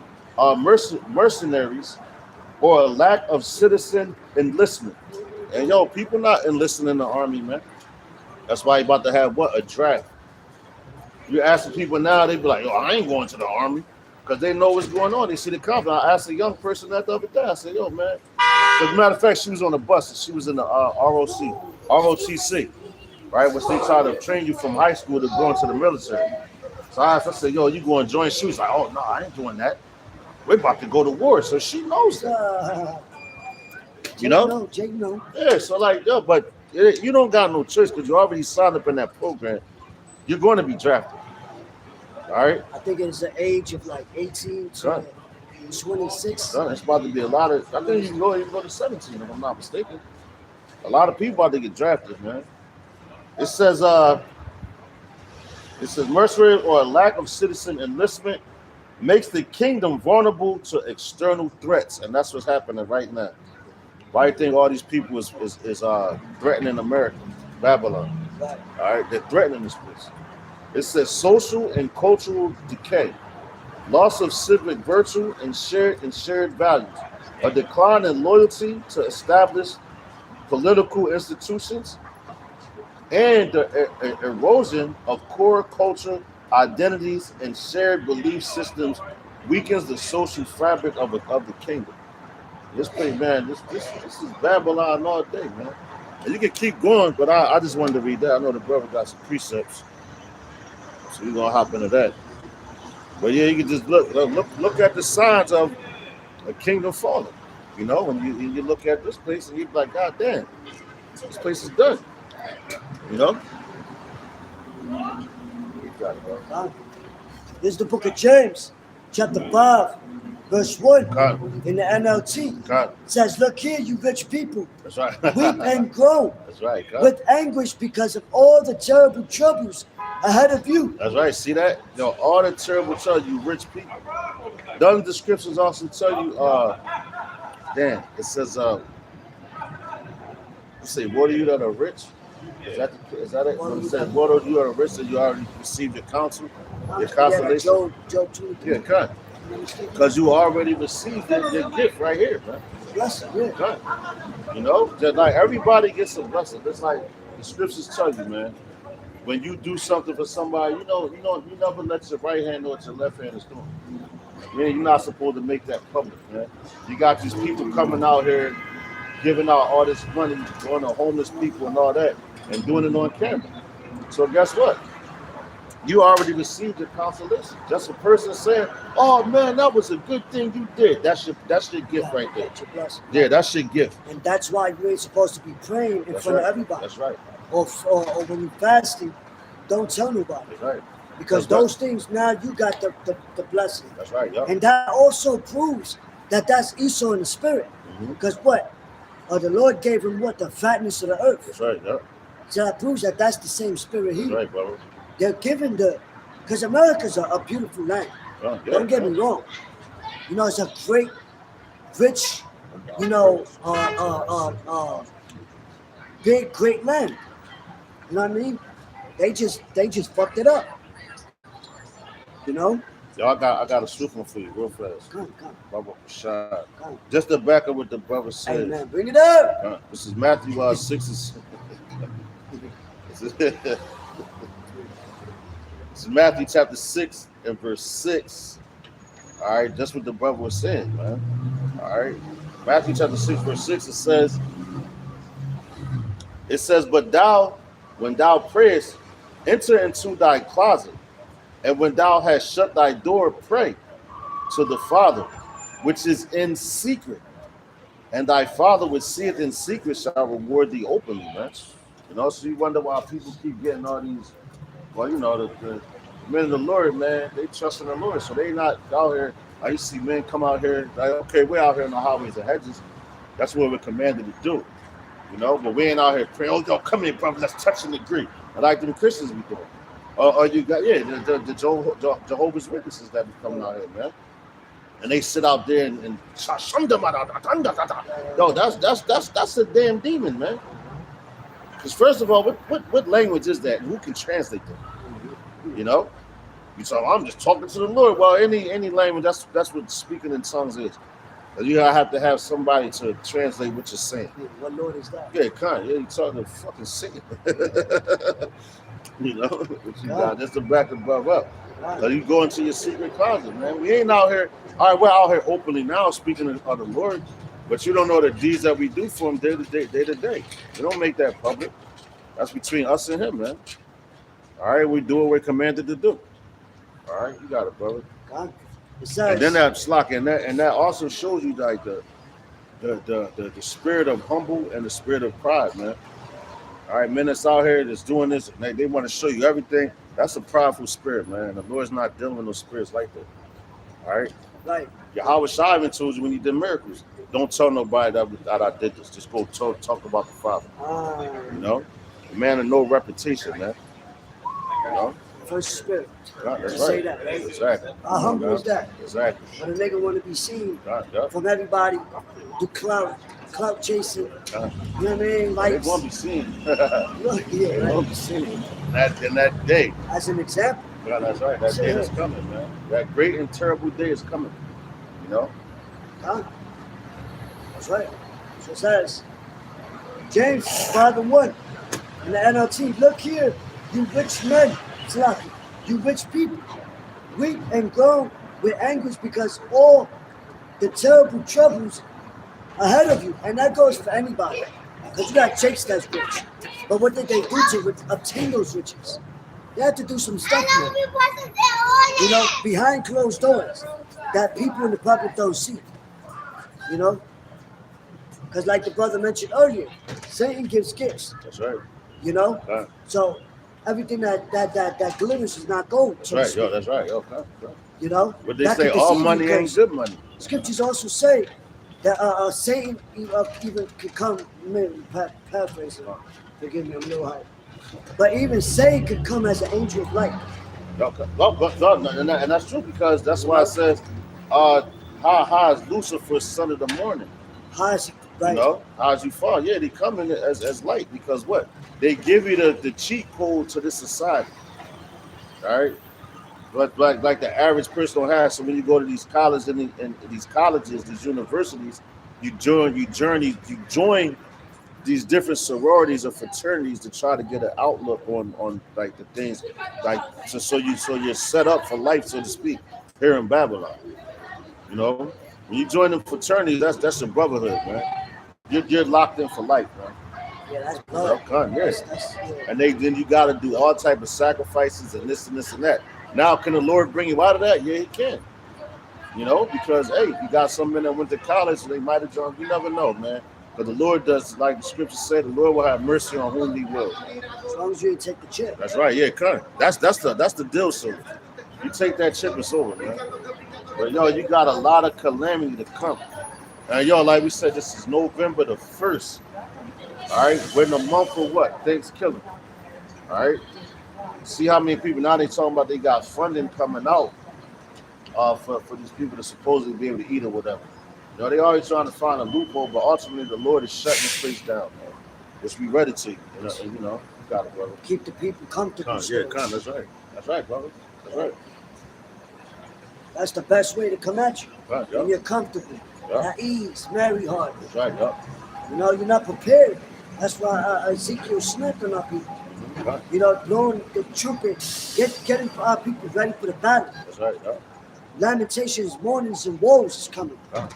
mercenaries or a lack of citizen enlistment. And people not enlisting in the army, man. That's why you about to have a draft. You ask the people now, they be like, I ain't going to the army. Because they know what's going on. They see the conflict. I asked a young person that the other day. I said, man. As a matter of fact, she was on the bus and she was in the ROTC, right? Which they try to train you from high school to go into the military. So I said, you going to join? She was like, oh, no, I ain't doing that. We're about to go to war. So she knows that. Jake know. Yeah, so but you don't got no choice because you already signed up in that program. You're going to be drafted. All right. I think it's the age of like 18 to 26. Son, it's about to be a lot of. I think you can go to 17 if I'm not mistaken. A lot of people about to get drafted, man. It says mercenary or a lack of citizen enlistment makes the kingdom vulnerable to external threats, and that's what's happening right now. Why do you think all these people is threatening America, Babylon? Right. All right, they're threatening this place. It says social and cultural decay, loss of civic virtue and shared values, a decline in loyalty to established political institutions, and the erosion of core culture identities and shared belief systems weakens the social fabric of the kingdom. This place, man, this is Babylon all day, man. And you can keep going, but I just wanted to read that. I know the brother got some precepts. So we're gonna hop into that. But yeah, you can just look at the signs of a kingdom falling. You know, when you look at this place and you're like, God damn, this place is done. You know? This is the book of James, chapter 5, verse 1 in the NLT. It says, look here, you rich people. That's right. Weep and groan. That's right. With anguish because of all the terrible troubles ahead of you. That's right. See that? All the terrible trouble, you rich people. Doesn't the scriptures also tell you, it says, let's say, what are you that are rich? Is that it? When it says, what are you that are rich, that you already received your counsel, your consolation? Job 22. Yeah, cut. You understand? Because you already received your gift right here, man. Blessing, yeah. Right. You know, just like everybody gets a blessing. It's like the scriptures tell you, man. When you do something for somebody, you never let your right hand know what your left hand is doing. Yeah, you're not supposed to make that public, man. You got these people coming out here giving out all this money, going to homeless people and all that, and doing it on camera. So guess what? You already received your consolation. Just a person saying, "Oh man, that was a good thing you did." That's your gift right there. That's your blessing. Yeah, that's your gift. And that's why you ain't supposed to be praying in That's front right. of everybody. That's right. Or when you're fasting, don't tell nobody. That's right. Because That's those things, now you got the blessing. That's right. Yeah. And that also proves that that's Esau in the spirit. Mhm. Because what? The Lord gave him what? The fatness of the earth. That's right. Yeah. So that proves that that's the same spirit That's here. right, brother. They're given because America's a beautiful land. Yeah, Don't get me wrong. You know, it's a great, rich, you know, big, great land. You know what I mean? They just fucked it up. You know? Yo, I got a swift one for you, real fast. Come. Brother Rashad. Come. Just to back up what the brother Hey said. man, bring it up. This is Matthew 6. This is Matthew chapter 6 and verse 6. All right, just what the brother was saying, man. All right, Matthew chapter 6 verse 6. It says, "But thou, when thou prayest, enter into thy closet, and when thou hast shut thy door, pray to the Father, which is in secret, and thy Father which seeth in secret shall reward thee openly," man. You know, so you wonder why people keep getting all these. Well, you know, the men of the Lord, man, they trust in the Lord, so they not out here. I used to see men come out here, like, okay, we're out here in the highways and hedges. That's what we're commanded to do, you know. But we ain't out here praying. Oh, yo, come here, brother. Let's touch and agree. I like them Christians be doing. Or you got the Jehovah's Witnesses that be coming out here, man. And they sit out there and yo, that's a damn demon, man. Because first of all, what language is that? Who can translate that? You know, you say, I'm just talking to the Lord. Well, any language, that's what speaking in tongues is. You have to have somebody to translate what you're saying. What Lord is that? Yeah, you talking to fucking Satan. You know, what you got just to back above up. So you go into your secret closet, man. We ain't out here. All right, we're out here openly now speaking of the Lord, but you don't know the deeds that we do for him day to day. We don't make that public. That's between us and him, man. All right, we do what we're commanded to do. All right, you got it, brother. God. And then that slack, and that also shows you like the spirit of humble and the spirit of pride, man. All right, men that's out here that's doing this, they want to show you everything. That's a prideful spirit, man. The Lord's not dealing with those spirits like that. All right. Right. Yahweh Shai even told you when he did miracles, don't tell nobody that I did this. Just go talk about the Father. You know, a man of no reputation, man. You know. First spirit. God, that's You right. say that, right? Exactly. How humble is that? Exactly. But a nigga want to be seen God. from everybody, do clout chasing. God. You know what I mean? They Like, won't be seen. yeah, They right. won't be seen. In that day. As an example. God, that's right. That day is coming, man. That great and terrible day is coming. You know? Huh? That's right. So it says, James 5:1 in the NLT, look here, you rich men, Slacky, you rich people, weep and groan with anguish because all the terrible troubles ahead of you. And that goes for anybody. Because you got Jakes that's rich. But what did they do to obtain those riches? They had to do some stuff here. You know, behind closed doors that people in the public don't see. You know? Because like the brother mentioned earlier, Satan gives gifts. That's right. You know? Right. So everything that glitters is not gold. That's right, yo, that's right. Yo, right. You know? But they That say could all deceive money you ain't good money. Scriptures also say that Satan even could come, paraphrasing, forgive me, I'm a little high. But even Satan could come as an angel of light. Okay. And that's true because that's why it says, how is Lucifer, son of the morning? How is he, right? You know, how as you fall, yeah, they come in as light because what? They give you the cheat code to this society. All right. But like the average person don't have. So when you go to these colleges and these colleges, these universities, you join these different sororities or fraternities to try to get an outlook on like the things like so you're set up for life, so to speak, here in Babylon. You know, when you join the fraternities, that's your brotherhood, man. You're locked in for life, man. Yeah, that's You know, blood. yeah. Yeah. And then you got to do all type of sacrifices and this and that. Now, can the Lord bring you out of that? Yeah, He can. You know, because hey, you got some men that went to college and they might have joined. You never know, man. But the Lord does, like the scripture said, the Lord will have mercy on whom He will. As long as you didn't take the chip. That's right. Yeah, come. That's the deal, sir. You take that chip, it's over, man. But yo, you got a lot of calamity to come. And yo, like we said, this is November the 1st. All right, we're in the month of what? Thanksgiving. All right. See how many people now they talking about they got funding coming out for these people to supposedly be able to eat or whatever. You know, they always trying to find a loophole, but ultimately the Lord is shutting this place down, man. Which we ready to, you got it, brother. Keep the people comfortable. Yeah, that's right. That's right, brother. That's right. That's the best way to come at you. Right, When you're comfortable, at ease, merry heart. That's right, yeah. You know, you're not prepared. That's why Ezekiel snapped on our people. Right. You know, blowing the trumpet, getting our people ready for the battle. That's right, yeah. Lamentations, mournings, and woes is coming. Yeah.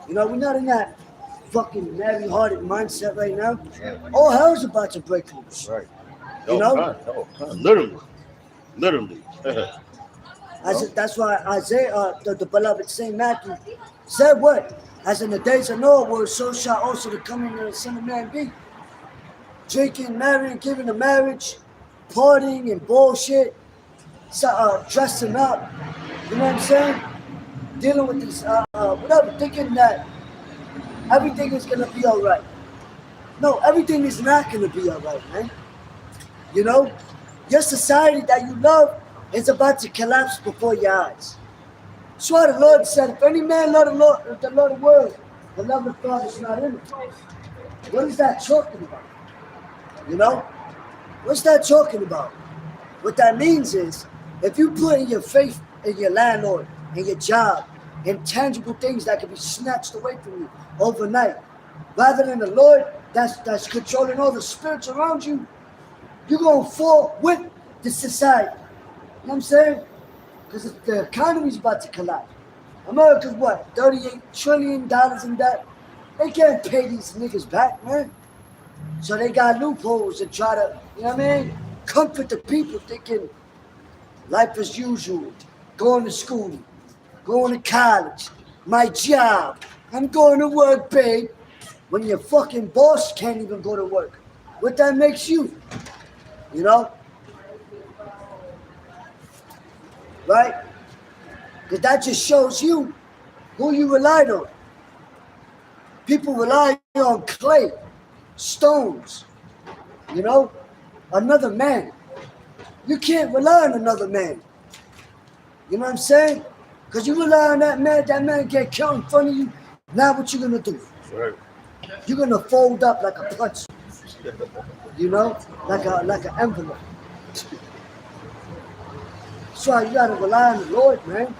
You know, we're not in that fucking merry-hearted mindset right now. Right. All hell's about to break loose. Right. You know? Literally. That's why Isaiah, the beloved Saint Matthew, said what? As in the days of Noah, where so shall also the coming of the Son of Man be. Drinking, marrying, giving a marriage, partying and bullshit, dressing up. You know what I'm saying? Dealing with this, whatever, thinking that everything is gonna be all right. No, everything is not gonna be all right, man. You know, your society that you love is about to collapse before your eyes. That's why the Lord said, if any man love the world, the love of God is not in him. What is that talking about? You know? What's that talking about? What that means is, if you put in your faith in your landlord, in your job, in tangible things that can be snatched away from you overnight, rather than the Lord that's controlling all the spirits around you, you're going to fall with the society. You know what I'm saying? Because the economy's about to collapse. America's what? $38 trillion in debt? They can't pay these niggas back, man. So they got loopholes to try to, you know what I mean? Comfort the people thinking life as usual. Going to school, going to college, my job. I'm going to work, babe. When your fucking boss can't even go to work. What that makes you? You know? Right? Because that just shows you who you relied on. People rely on clay, stones, you know, another man. You can't rely on another man. You know what I'm saying? Because you rely on that man get killed in front of you. Now what you gonna do? Right. You're gonna fold up like a punch. You know, like an envelope. That's why you gotta rely on the Lord, man.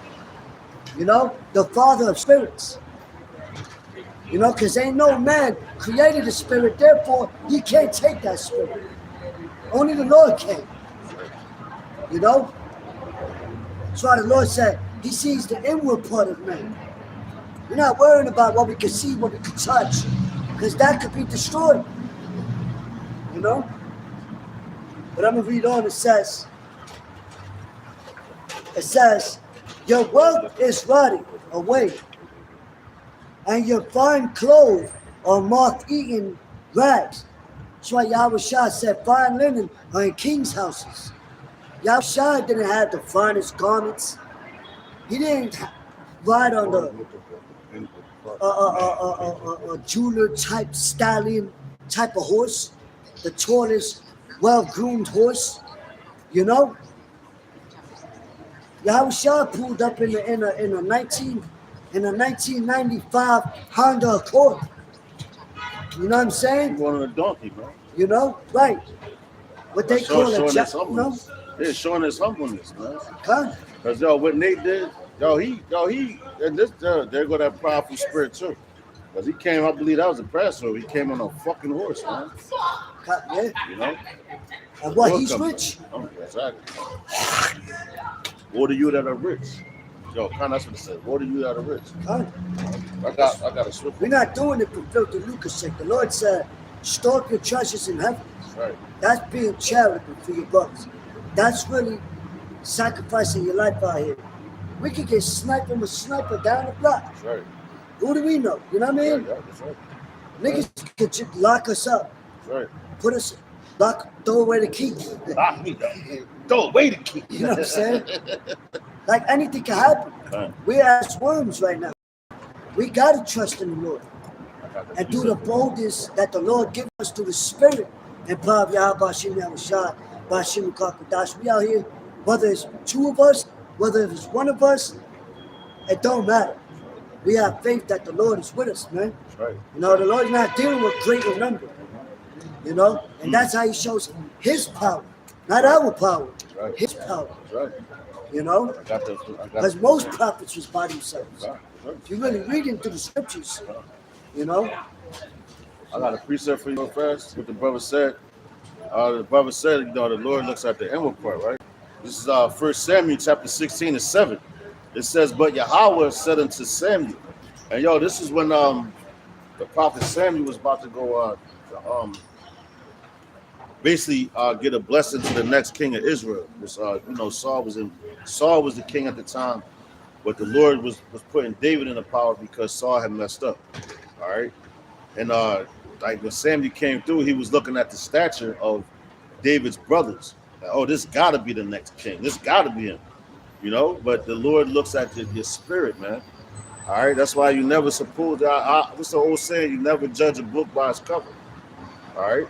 You know, the Father of spirits. You know, because ain't no man created a spirit, therefore he can't take that spirit. Only the Lord can. You know? That's why the Lord said he sees the inward part of man. We're not worrying about what we can see, what we can touch, because that could be destroyed. You know? But I'm going to read on. It says, your wealth is rotting away, and your fine clothes are moth-eaten rags. That's why Yahweh Shah said fine linen are in king's houses. Yahweh Shah didn't have the finest garments. He didn't ride on the jeweler type stallion type of horse, the tallest, well-groomed horse, you know? Yahweh Shah pulled up in a 1995 Honda Accord. You know what I'm saying? Going on a donkey, bro. You know, right? What they call a showing jack, his humbleness. Yeah, showing his humbleness, man. Huh? Cause what Nate did, and this there go that powerful spirit too. Cause he came, I believe that was the pastor. He came on a fucking horse, man. Yeah. You know. And what, Lord he's come- rich? Oh, exactly. Woe to you that are rich. Yo, kind that's what it said. Woe to you that are rich. Con. I got a swift. We're not doing it for filthy lucre's sake. The Lord said, store up your treasures in heaven. That's right. That's being charitable for your brothers. That's really sacrificing your life out here. We could get sniped from a sniper down the block. That's right. Who do we know? You know what I mean? Yeah, that's right. Niggas could just lock us up, That's right. put us, throw away the key. Lock me up. Don't wait to keep. You know what I'm saying? Like anything can happen. Right. We're as worms right now. We gotta trust in the Lord I got and do the boldness that the Lord gives us through the Spirit. And Pav Yahweh Shem Yahushua, Bashim Kakadash. We out here, whether it's two of us, whether it's one of us, it don't matter. We have faith that the Lord is with us, man. That's right. You know, the Lord's not dealing with great number. You know, and that's how He shows His power, not our power, Right. His power. That's right. You know, I got because most prophets was by themselves. Right. Right. If you really read into the scriptures, you know, I got a precept for you first. What the brother said. The brother said, you know, the Lord looks at the inward part, right? This is 1 Samuel chapter 16 and 7. It says, but Yahweh said unto Samuel, and yo, this is when the prophet Samuel was about to go basically get a blessing to the next king of Israel. Which, you know, Saul was the king at the time, but the Lord was putting David in the power because Saul had messed up. All right. And like when Samuel came through, he was looking at the stature of David's brothers. Like, oh, this gotta be the next king. This gotta be him. You know, but the Lord looks at your spirit, man. All right, that's why you never suppose. What's the old saying? You never judge a book by its cover. All right,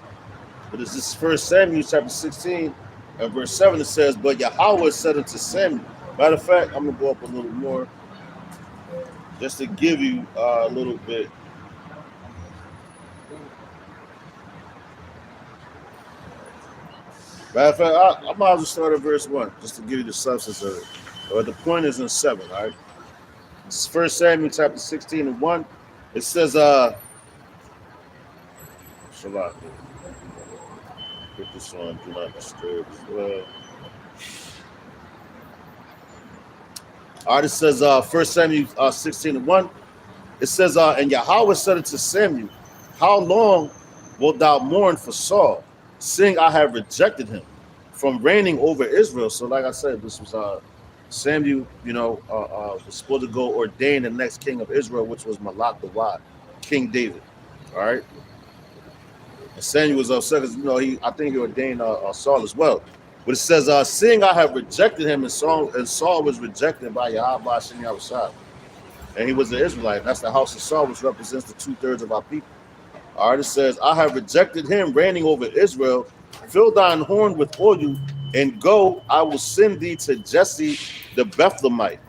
but it's this 1 Samuel chapter 16 and verse 7. It says, "But Yahweh said unto Samuel." Matter of fact, I'm gonna go up a little more just to give you a little bit. Matter of fact, I might as well start at verse 1 just to give you the substance of it. But the point is in 7, all right? This is 1 Samuel chapter 16 and 1. It says, Shabbat. Put this on, do not disturb as well. All right, it says 1 Samuel 16 and 1. It says, and Yahweh said unto Samuel, how long wilt thou mourn for Saul, seeing I have rejected him from reigning over Israel? So like I said, this was Samuel, you know, was supposed to go ordain the next king of Israel, which was Malach the Wise, King David. All right. And Samuel was upset because, you know, I think he ordained Saul as well. But it says, seeing I have rejected him, and Saul was rejected by Yahweh Shem Yahushua. And he was an Israelite. That's the house of Saul, which represents the 2/3 of our people. All right, it says, I have rejected him reigning over Israel. Fill thine horn with oil, and go, I will send thee to Jesse the Bethlehemite,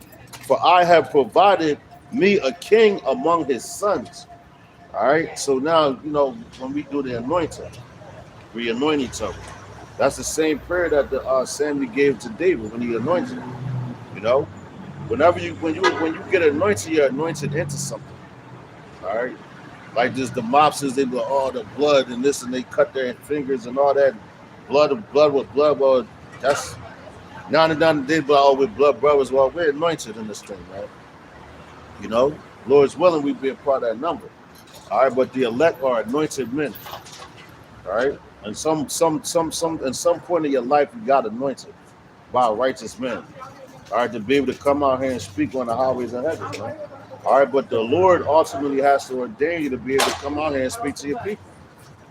for I have provided me a king among his sons. All right, so now, you know, when we do the anointing, we anoint each other. That's the same prayer that the Samuel gave to David when he anointed him. You know, when you get anointed, you're anointed into something. All right, like this, the mobsters, they go, oh, the blood and this, and they cut their fingers and all that. Blood with blood. Well, that's now and then they go, oh, with blood brothers. Well, we're anointed in this thing, right? You know, Lord's willing, we be a part of that number. All right, but the elect are anointed men. All right, and some point in your life you got anointed by a righteous man. All right, to be able to come out here and speak on the highways of heaven, right? All right, but the Lord ultimately has to ordain you to be able to come out here and speak to your people.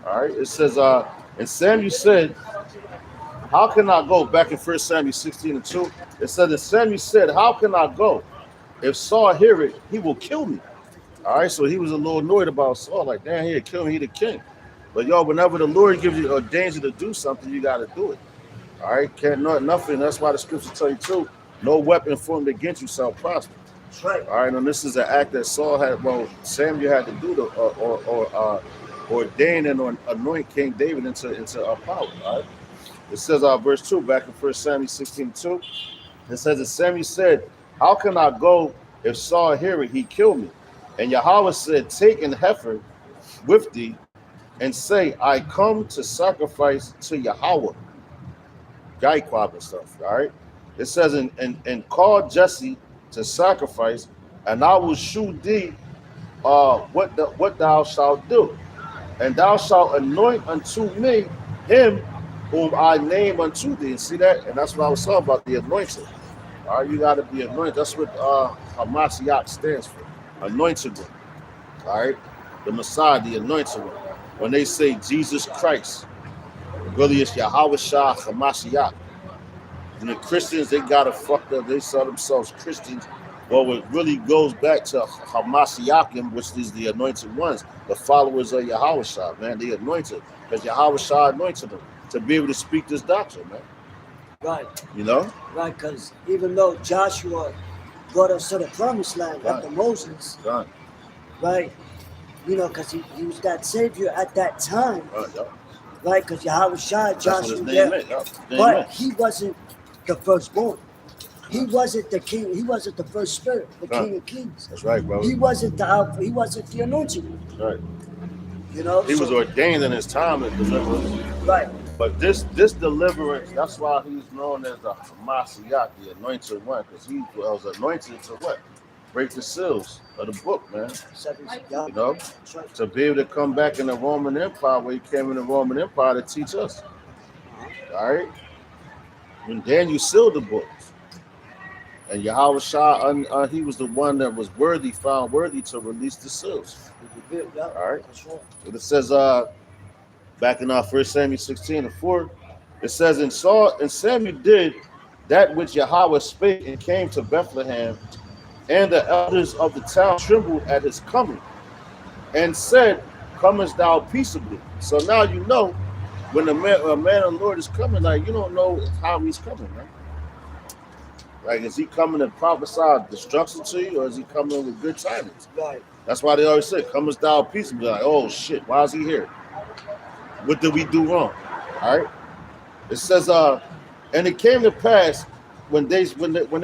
All right, it says, and Samuel said, how can I go? Back in 1 Samuel 16 and 2, it said, and Samuel said, how can I go? If Saul hear it, he will kill me. All right, so he was a little annoyed about Saul, like, damn, he'll kill me, he the king. But yo, whenever the Lord gives you ordains you to do something, you got to do it. All right, can't not nothing. That's why the scripture tell you too, no weapon formed against you shall prosper. that's right. All right, and this is an act that Samuel had to do to ordain and anoint King David into power. All right, it says verse 2 back in 1 Samuel 16:2. It says, and Samuel said, how can I go if Saul hear it? He kill me. And Yahweh said, take an heifer with thee and say, I come to sacrifice to Yahweh. Gaikwab and stuff, all right? It says, and call Jesse to sacrifice, and I will shew thee what thou shalt do. And thou shalt anoint unto me him whom I name unto thee. And see that? And that's what I was talking about, the anointing. All right, you got to be anointed. That's what Hamashiach stands for, anointed one. All right, the Messiah, the anointed one. When they say Jesus Christ, really it's Yahweh Shah Hamashiach. And the Christians, they got it fucked up. They saw themselves Christians. Well, it really goes back to Hamashiachim, which is the anointed ones, the followers of Yahweh Shah, man. They anointed, because Yahweh Shah anointed them to be able to speak this doctrine, man. Right. You know? Right, because even though Joshua brought us to the promised land after Moses, right, you know, because he was that savior at that time, right, because Yahweh Shah, Joshua, but he wasn't the firstborn. He wasn't the king. He wasn't the first spirit, the king of kings. That's right, bro. He wasn't the Alpha. He wasn't the anointed one. That's right. You know, he was ordained in his time as deliverance. Right. But this deliverance, that's why he's known as the Hamashiach, the anointed one, because he was anointed to what? Break the seals of the book, man. You know, to be able to come back in the Roman Empire, where he came in the Roman Empire to teach us. All right. And then you sealed the books. And Yahweh Shah, he was the one that was found worthy to release the seals. All right. So it says, back in 1 Samuel 16:4, it says, and Samuel did that which Yahweh spake, and came to Bethlehem, and the elders of the town trembled at his coming, and said, comest thou peaceably? So now you know when a man of the Lord is coming, like you don't know how he's coming, man. Like, is he coming to prophesy destruction to you, or is he coming with good tidings? Right. That's why they always say, comest thou peaceably? Like, oh shit, why is he here? What did we do wrong? All right. It says, and it came to pass when they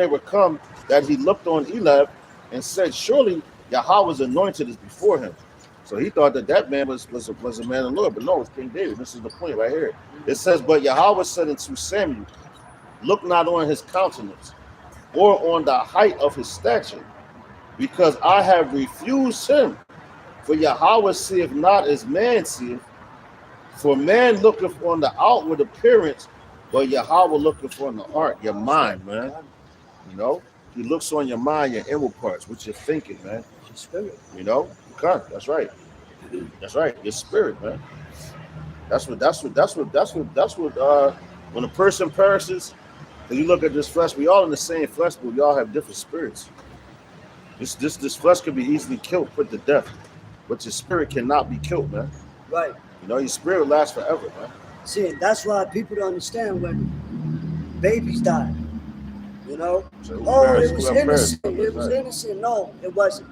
were come, that he looked on Eliab and said, surely Yahweh's anointed is before him. So he thought that man was a man of the Lord, but no, it's King David. This is the point right here. It says, but Yahweh said unto Samuel, look not on his countenance, or on the height of his stature, because I have refused him. For Yahweh seeth not as man seeth, for man looketh on the outward appearance, but Yahweh looketh on the heart, your mind, man. You know, he looks on your mind, your inward parts, what you're thinking, man. Your spirit. You know, that's right. That's right. Your spirit, man. That's what. When a person perishes, and you look at this flesh, we all in the same flesh, but we all have different spirits. This flesh can be easily killed, put to death, but your spirit cannot be killed, man. Right. You know, your spirit lasts forever, man. See, that's why people don't understand when babies die. You know, so it was innocent. It was innocent. No, it wasn't,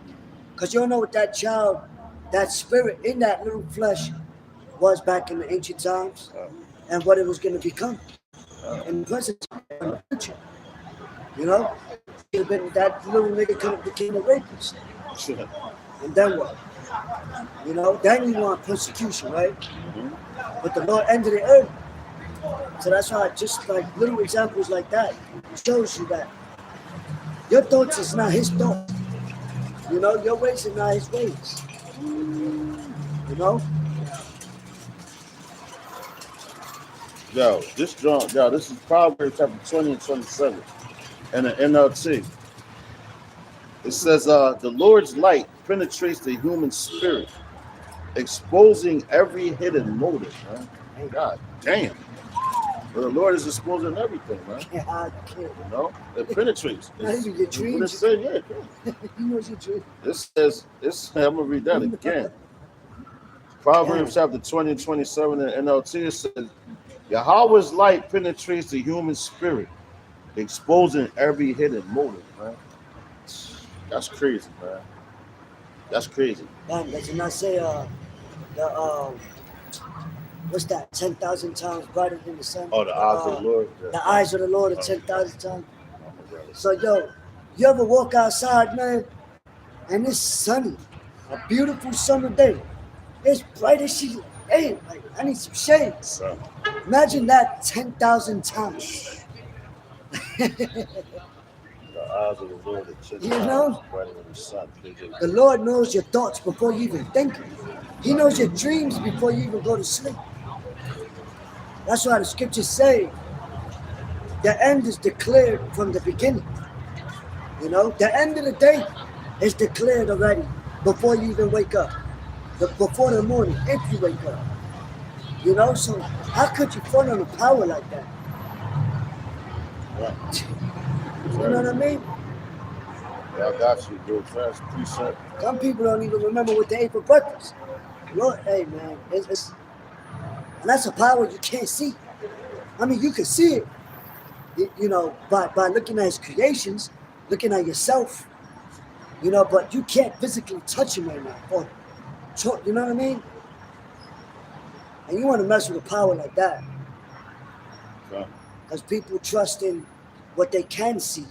because you don't know what that child, that spirit in that little flesh, was back in the ancient times, and what it was going to become. In the present time, in the future, you know, that little nigga could have became a rapist. Sure. And then what? You know, then you want persecution, right? Mm-hmm. But the Lord ended it early. So that's why just like little examples like that shows you that your thoughts is not his thoughts. You know, your ways are not his ways. You know? This is Proverbs chapter 20 and 27 and an NLT. It says, the Lord's light penetrates the human spirit, exposing every hidden motive, man. Oh, God damn. But the Lord is exposing everything, man. You know, it penetrates. Even your dreams. You know your dreams. This says, I'm going to read that again. Proverbs chapter 20 and 27 in NLT, it says, Yahweh's light penetrates the human spirit, exposing every hidden motive, man. That's crazy, man. That's crazy. Man, does it not say what's that? 10,000 times brighter than the sun. Oh, the eyes of the Lord. The eyes of the Lord are 10,000 times. So yo, you ever walk outside, man, and it's sunny, a beautiful summer day. It's bright as shit. Hey, like, I need some shades. So, Imagine that 10,000 times. the eyes of the Lord are children, You know? brighter than the sun. The Lord knows your thoughts before you even think them. He knows your dreams before you even go to sleep. That's why the scriptures say the end is declared from the beginning. You know, the end of the day is declared already before you even wake up. Before the morning, if you wake up. You know, so how could you front on the power like that? Right. You know what I mean? Yeah, I got you, bro. Fast preset. Some people don't even remember what they ate for breakfast. Lord, hey man, it's and that's a power you can't see. I mean, you can see it, you know, by looking at his creations, looking at yourself, you know, but you can't physically touch him right now. Or, you know what I mean? And you want to mess with a power like that. Okay. Because people trust in what they can see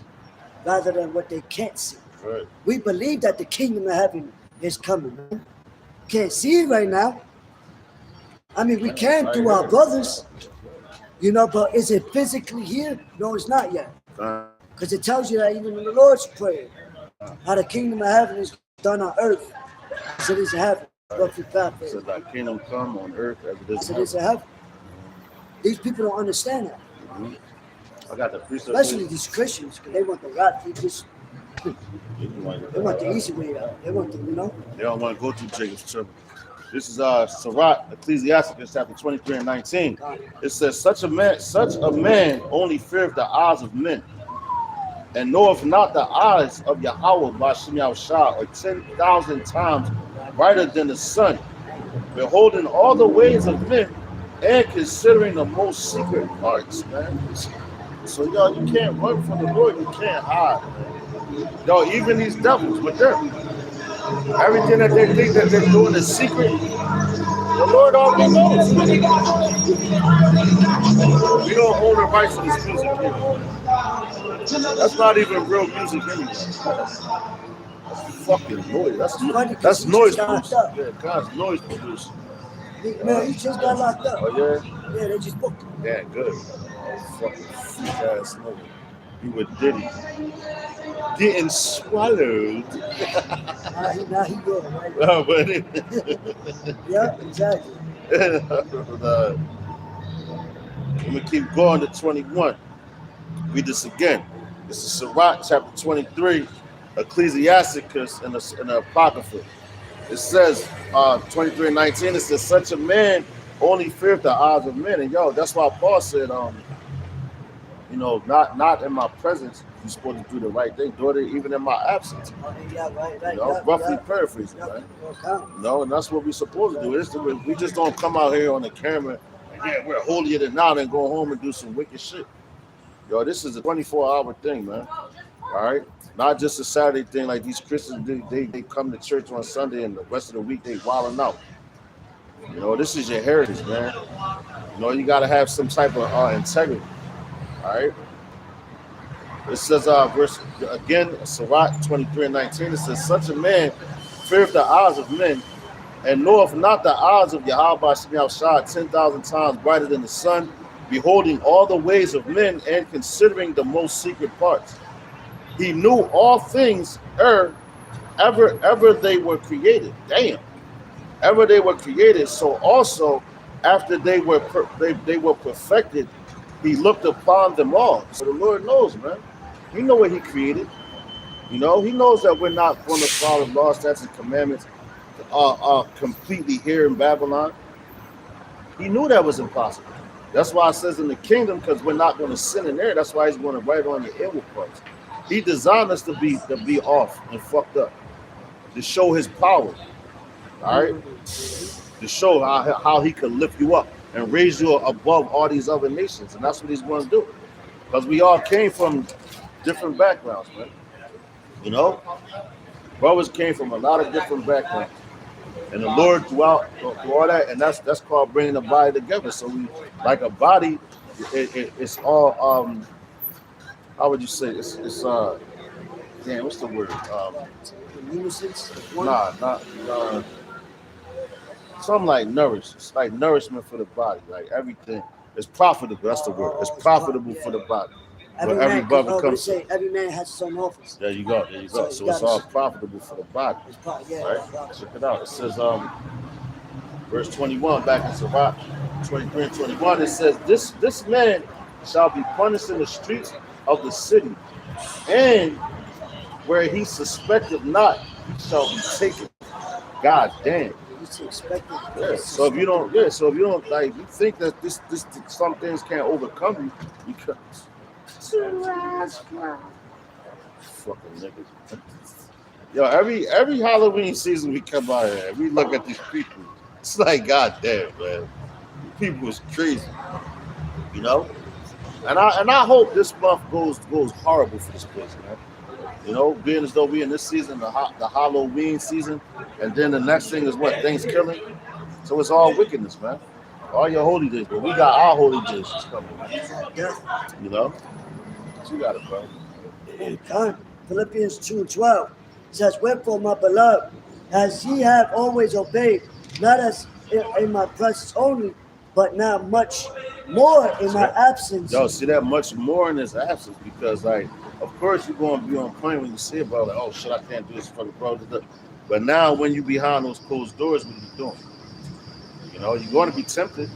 rather than what they can't see. Right. We believe that the kingdom of heaven is coming, man. Can't see it right now. I mean, we can through our brothers, you know, but is it physically here? No, it's not yet. Because it tells you that even in the Lord's Prayer, how the kingdom of heaven is done on earth as it is in heaven. Roughly paraphrased. So thy kingdom come on earth as it is As in it is in heaven. These people don't understand that. heaven. I got the precept. Especially these Christians, because they want the right. They want the easy way out. They want the, you know. They don't want to go through Jacob's trouble. This is Sirach, Ecclesiasticus, chapter 23 and 19. It says, such a man only feareth the eyes of men, and knoweth not the eyes of Yahweh Ba'ashem Yahushua are 10,000 times brighter than the sun, beholding all the ways of men and considering the most secret parts, man. So y'all, you can't run from the Lord, you can't hide, man. Yo, even these devils with them. Everything that they think that they're doing is secret, the Lord already knows. We don't own the rights to this music here. That's not even real music anyway. That's fucking noise. That's noise produced. Yeah, God's noise produced. Man, he just got locked up. Oh yeah? Yeah, they just booked him. Yeah, good. Fucking freak ass nigga. He with Diddy. Getting swallowed. Now he good, right? Oh, but Yeah, exactly. I'm gonna keep going to 21. Read this again. This is Sirach chapter 23, Ecclesiasticus and the Apocrypha. It says 23 and 19. It says, such a man only feareth the eyes of men. And yo, that's why Paul said, you know, not in my presence, you're supposed to do the right thing. Do it even in my absence. Yeah, right. You know, roughly paraphrasing, right? You know, and that's what we're supposed to do. We just don't come out here on the camera and yeah, we're holier than now and go home and do some wicked shit. Yo, this is a 24-hour thing, man. All right? Not just a Saturday thing like these Christians, they come to church on Sunday and the rest of the week they wilding out. You know, this is your heritage, man. You know, you got to have some type of integrity. All right. It says, verse again, Sirach 23 and 19. It says, such a man feareth the eyes of men, and knoweth not the eyes of Yahweh Ba'ashem Yahushua 10,000 times brighter than the sun, beholding all the ways of men and considering the most secret parts. He knew all things ever they were created. Damn, ever they were created. So also, after they were perfected, he looked upon them all. So the Lord knows, man. He know what he created. You know, he knows that we're not going to follow laws, statutes, and commandments completely here in Babylon. He knew that was impossible. That's why it says in the kingdom, because we're not going to sin in there. That's why he's going to write on the inward parts. He designed us to be off and fucked up, to show his power. All right, to show how he could lift you up and raise you above all these other nations. And that's what he's going to do. Because we all came from different backgrounds, man. You know? Brothers came from a lot of different backgrounds. And the Lord through all that, and that's called bringing the body together. So we, like a body, it's all how would you say it's damn, what's the word? Nuisance. One. Nah, not something like nourish. It's like nourishment for the body. Like everything. It's profitable. That's the word. It's profitable for the body. Every Where every man, brother what comes say, every man has his own office. There you go. There you go. So So you it's gotta all see. profitable for the body. Yeah, Right? profitable. Check it out. It says verse 21 back in Sirach 23 and 21. It says this man shall be punished in the streets of the city, and where he suspected not, he shall be taken. God damn. He's expected. Yeah. So if you don't like, you think that this some things can't overcome you, because fucking niggas. Yo, every Halloween season we come out here, we look at these people. It's like, God damn, man, people is crazy, you know. And I hope this month goes horrible for this place, man. You know, being as though we in this season, the Halloween season, and then the next thing is what, Thanksgiving. So it's all wickedness, man. All your holy days, but we got our holy days coming, man. You know, what you got it, bro. Con, Philippians 2:12 says, "Wherefore, my beloved, as ye have always obeyed, not as in my presence only, but now much more in my absence." Yo, see that much more in his absence, because, like, of course you're going to be on point when you see it, bro. Like, oh shit, I can't do this for the bro. But now when you behind those closed doors, what are you doing? You know, you're going to be tempted.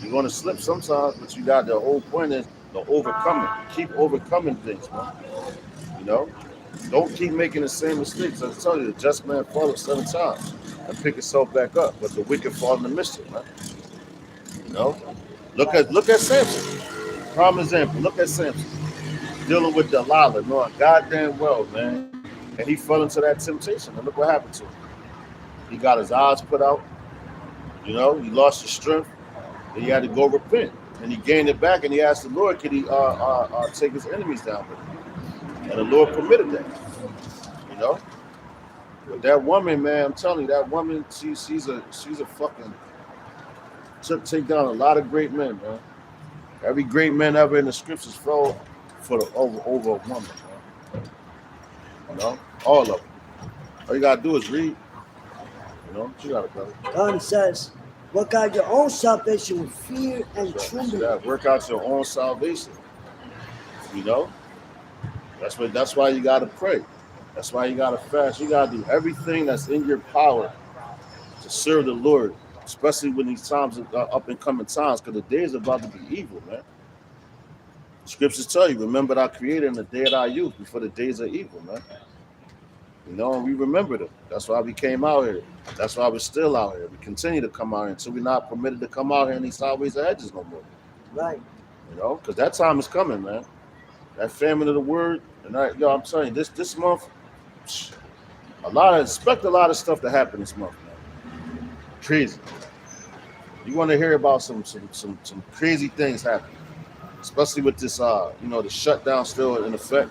You're going to slip sometimes, but you got the whole point is the overcoming. Keep overcoming things, man. You know, don't keep making the same mistakes. I tell you, the just man falleth 7 times and pick himself back up, but the wicked fall in the mischief, man. You know, look at Samson. Prime example. Look at Samson dealing with Delilah, knowing goddamn well, man, and he fell into that temptation. And look what happened to him. He got his eyes put out. You know, he lost his strength. And he had to go repent, and he gained it back. And he asked the Lord, could he take his enemies down with him? And the Lord permitted that. You know, but that woman, man, I'm telling you, that woman, she's a fucking take down a lot of great men, man. Every great man ever in the scriptures fell over a woman, man. You know, all of them. All you gotta do is read. You know, you gotta go. God says, "Work out your own salvation with fear and trembling." Yeah, work out your own salvation. You know, that's why you gotta pray. That's why you gotta fast. You gotta do everything that's in your power to serve the Lord, especially when these times are up and coming times, because the days are about to be evil, man. Scriptures tell you, remember our Creator in the day of our youth, before the days are evil, man. You know, and we remember them. That's why we came out here. That's why we're still out here. We continue to come out here until we're not permitted to come out here in these highways and edges no more. Right. You know, because that time is coming, man. That famine of the word, and I'm telling you, this month, expect a lot of stuff to happen this month, man. Crazy. You want to hear about some crazy things happening, especially with this, the shutdown still in effect,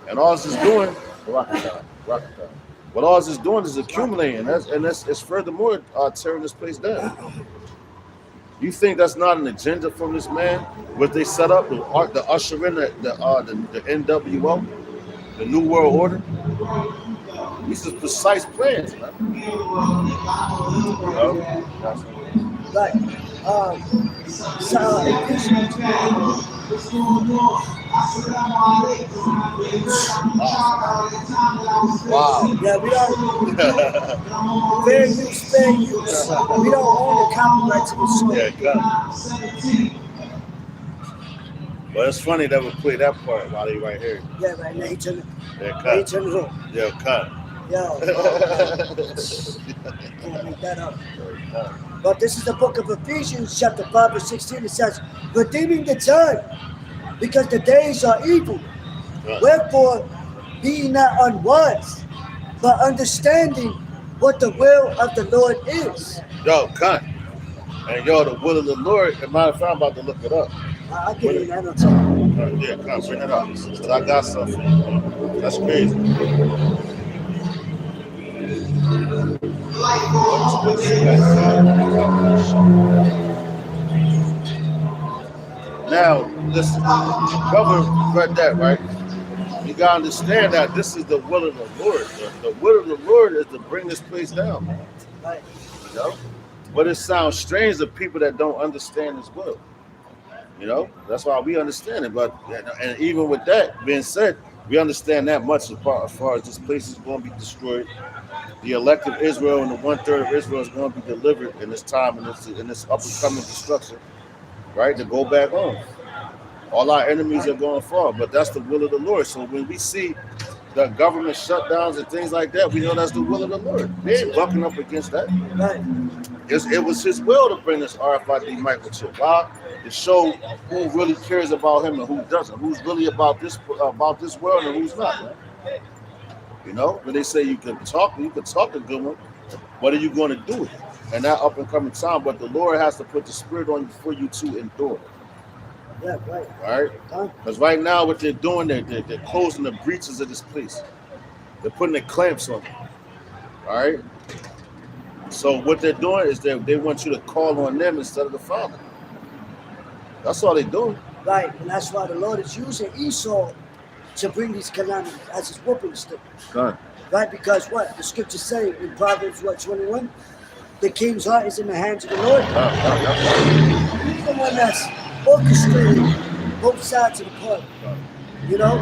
and all this is doing. Rocket time. What all this is doing is accumulating, and it's furthermore tearing this place down. You think that's not an agenda from this man? What they set up, the usher in the NWO, the New World Order. These are precise plans, man. Right. Wow. Yeah, we don't. Fair use. We don't own the copyright to the song. Yeah, well, it's funny that we play that part while they right here. Yeah, right now he turned it. Yeah, cut. He turned it on. Yeah, cut. Yo, can't make that up. But this is the book of Ephesians, chapter 5, verse 16. It says, "Redeeming the time, because the days are evil. Right. Wherefore, be not unwise, but understanding what the will of the Lord is." Yo, cut. And yo, the will of the Lord. As a matter of fact, I'm about to look it up. I get it. I don't tell you. Yeah, cut. Bring it up. Because I got something. That's crazy. Now, listen, brother read that, right? You gotta understand that this is the will of the Lord. The will of the Lord is to bring this place down, man. Right. You know? But it sounds strange to people that don't understand his will. You know? That's why we understand it. But and even with that being said, we understand that much as far as this place is going to be destroyed. The elect of Israel and the 1/3 of Israel is going to be delivered in this time in this up and coming destruction, right? To go back home. All our enemies are going to fall, but that's the will of the Lord. So when we see the government shutdowns and things like that, we know that's the will of the Lord. They ain't bucking up against that. Right. It was his will to bring this RFID microchip. Why? To show who really cares about him and who doesn't. Who's really about this world and who's not. Man. You know, when they say you can talk a good one. What are you going to do with it? And that up and coming time, but the Lord has to put the spirit on you for you to endure. Yeah, right. All right? Because right now, what they're doing, they're closing the breaches of this place. They're putting the clamps on it. All right? So what they're doing is they want you to call on them instead of the Father. That's all they're doing. Right, and that's why the Lord is using Esau to bring these calamities as his whooping stick. Done. Right, because what? The scriptures say in Proverbs, 21? The king's heart is in the hands of the Lord. He's the one that's orchestrating both sides of the party. You know?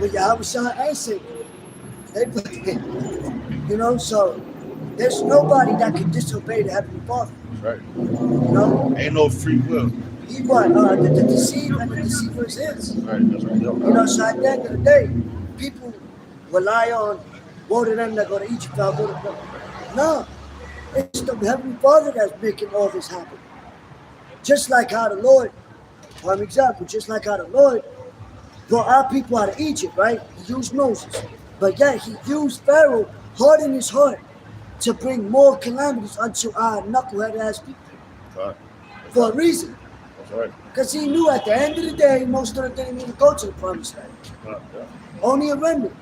With Yahweh Shah and Satan. You know, so there's nobody that can disobey the Heavenly Father. Right. You know? Ain't no free will. He what? The deceiver and the deceiver is his. Right, that's right. You know, so at the end of the day, people rely on, woe to them that go to Egypt, I'll go to No, it's the Heavenly Father that's making all this happen. Just like how the Lord, for an example, just like how the Lord brought our people out of Egypt, right? He used Moses. But yet he used Pharaoh, hardened his heart to bring more calamities unto our knucklehead ass people. Right. For a reason. That's right. Because he knew at the end of the day, most of them didn't even go to the promised land. Yeah. Only a remnant.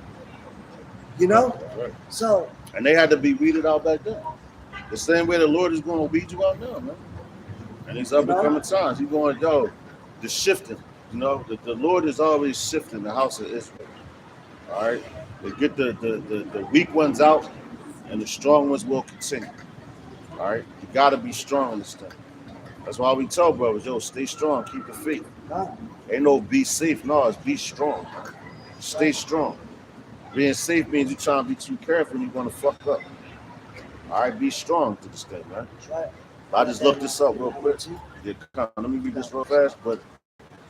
You know? That's right. So. And they had to be weeded out back then. The same way the Lord is going to weed you out now, man. And these up and coming times, He's going, the shifting. You know, the Lord is always shifting the house of Israel. All right? They get the weak ones out, and the strong ones will continue. All right? You got to be strong in this thing. That's why we tell brothers, stay strong, keep the faith. Ain't no be safe, no, it's be strong. Man. Stay strong. Being safe means you're trying to be too careful and you're going to fuck up. All right, be strong to this thing, man. Right. I just looked this up real quick. Let me read this real fast, but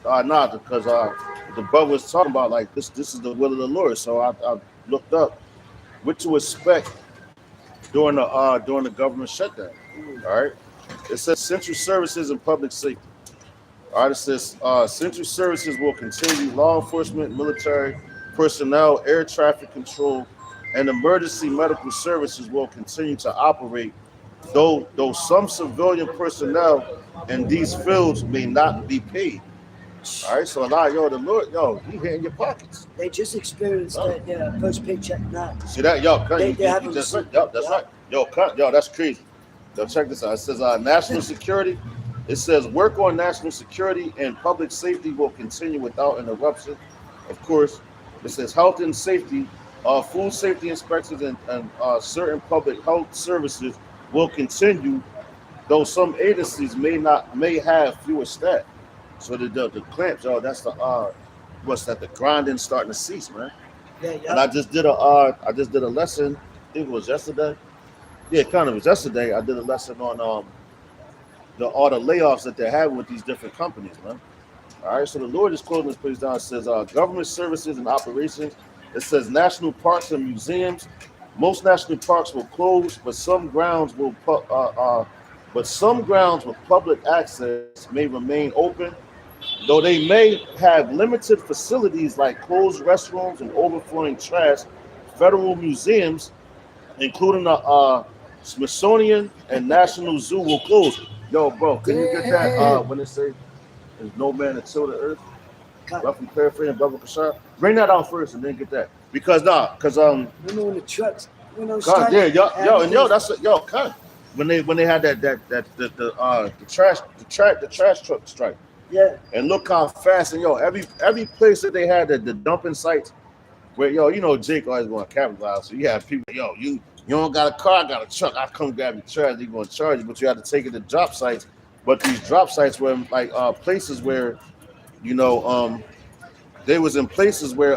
because the brother was talking about like this is the will of the Lord. So I looked up what to expect during the government shutdown. All right. It says central services and public safety. All right, it says central services will continue. Law enforcement, military personnel, air traffic control, and emergency medical services will continue to operate, though some civilian personnel in these fields may not be paid. All right, so a lot, the Lord, He hitting your pockets. They just experienced their first paycheck now. See that, that's right. That's crazy. Check this out. It says national security. It says work on national security and public safety will continue without interruption. Of course, it says health and safety, food safety inspections and certain public health services will continue, though some agencies may have fewer staff. So the clamps, that's the grinding starting to cease, man. Yeah. And I just did a lesson. I think it was yesterday. Yeah, kind of was yesterday. I did a lesson on all the layoffs that they're having with these different companies, man. All right, so the Lord is closing this place down. It says government services and operations. It says national parks and museums. Most national parks will close, but some grounds with public access may remain open, though they may have limited facilities like closed restrooms and overflowing trash. Federal museums, including the Smithsonian and National Zoo, will close. Bro, can you get that when it says there's no man that till the earth? Roughly paraphrasing Baba Kashar. Bring that out first and then get that. Because remember when the trucks went on strike? When they had the trash truck strike. Yeah. And look how fast, and yo, every place that they had the dumping sites where, yo, you know, Jake always want to capitalize. So you have people, yo, you don't got a car, I got a truck, I come grab your trash, they're gonna charge you, but you have to take it to drop sites. But these drop sites were like places where, you know, they was in places where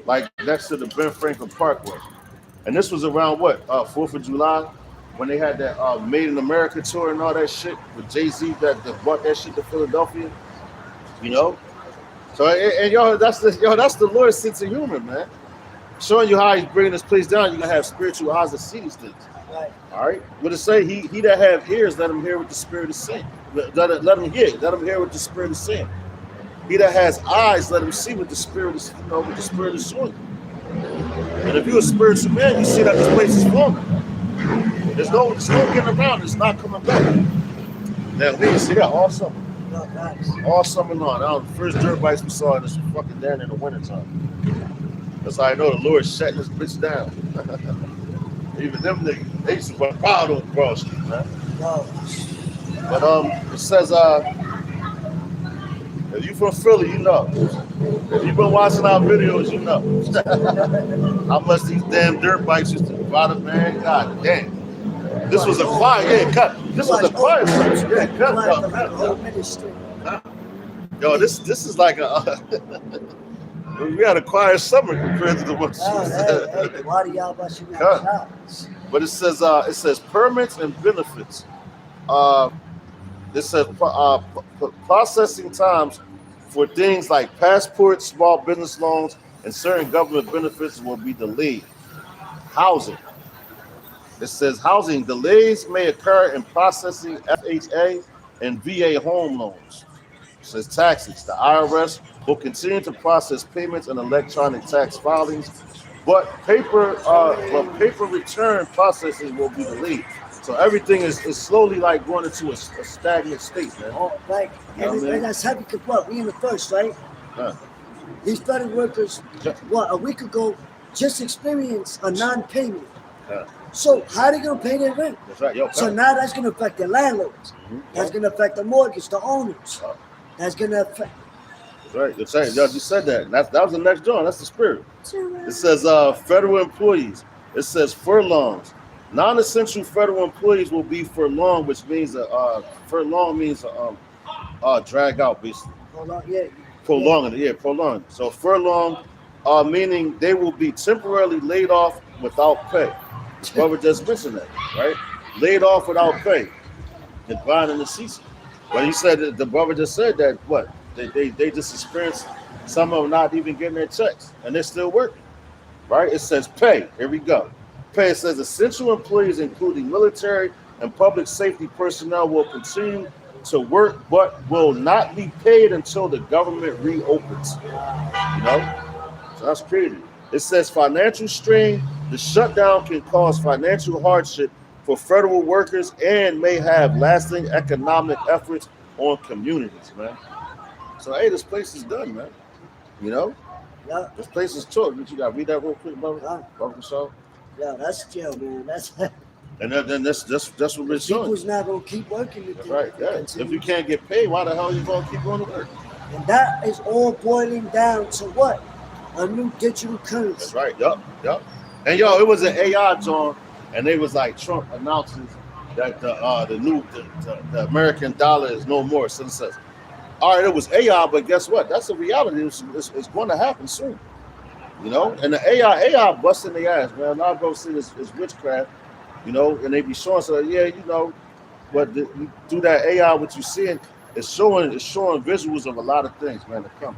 like next to the Ben Franklin Parkway. And this was around what, 4th of July, when they had that Made in America tour and all that shit with Jay-Z that brought that shit to Philadelphia, you know? So and yo, that's the Lord's sense of humor, man. Showing you how he's bringing this place down, you're gonna have spiritual eyes to see these things. Right. All right. What it say? He that have ears, let him hear what the Spirit is saying. Let him hear what the Spirit is saying. He that has eyes, let him see what the Spirit is, you know, what the Spirit is showing. And if you're a spiritual man, you see that this place is forming. There's no getting around. It's not coming back. Now we see that all summer. No, nice. All summer long. Now, the first dirt bikes we saw in this fucking down in the wintertime. That's how I know the Lord's shutting this bitch down. Even them niggas, they used to run wild on Broad Street, man. No. But it says if you from Philly, you know. If you've been watching our videos, you know. How much these damn dirt bikes used to bother, man. God damn. This was a choir, yeah, cut. This was a choir service. Yeah, cut. Yo, this is like a we had a quiet summer compared to the one. But it says permits and benefits. It says processing times for things like passports, small business loans, and certain government benefits will be delayed. Housing. It says housing delays may occur in processing FHA and VA home loans. It says taxes. The IRS will continue to process payments and electronic tax filings, but paper return processing will be delayed. So everything is slowly like going into a stagnant state, man. Oh, right. And that's happy because what? We in the first, right? Yeah. These federal workers, a week ago, just experienced a non-payment. Yeah. So how are they going to pay their rent? That's right. Yo, so now that's going to affect the landlords. Mm-hmm. That's going to affect the mortgage, the owners. That's going to affect. That's right. That's right. Y'all just said that. That was the next joint. That's the spirit. It says federal employees. It says furlongs. Non-essential federal employees will be furlonged, which means furlong means drag out, basically. Prolonged. So furlong, meaning they will be temporarily laid off without pay. The brother just mentioned that, right? Laid off without pay. The grind in the season. But he said that the brother just said that what? They just experienced some of them not even getting their checks, and they're still working. Right? It says pay. Here we go. Pay. It says essential employees, including military and public safety personnel, will continue to work, but will not be paid until the government reopens. You know, so that's crazy. It says financial strain. The shutdown can cause financial hardship for federal workers and may have lasting economic efforts on communities, man. So hey, this place is done, man. You know, yeah. This place is tough. You got to read that real quick, brother. Yeah, that's jail, man. That's. And then that's what we're showing. People's not gonna keep working. That's right. Yeah. If you can't get paid, why the hell are you gonna keep going to work? And that is all boiling down to what? A new digital currency. That's right. Yup. And yo, it was an AI joint, and they was like Trump announces that the American dollar is no more. So it says, all right, it was AI, but guess what? That's a reality. It's going to happen soon. You know, and the AI busting their ass, man. A lot of folks say it's witchcraft, you know, and they be showing, so yeah, you know, but through that AI, what you seeing, it's showing visuals of a lot of things, man, that come.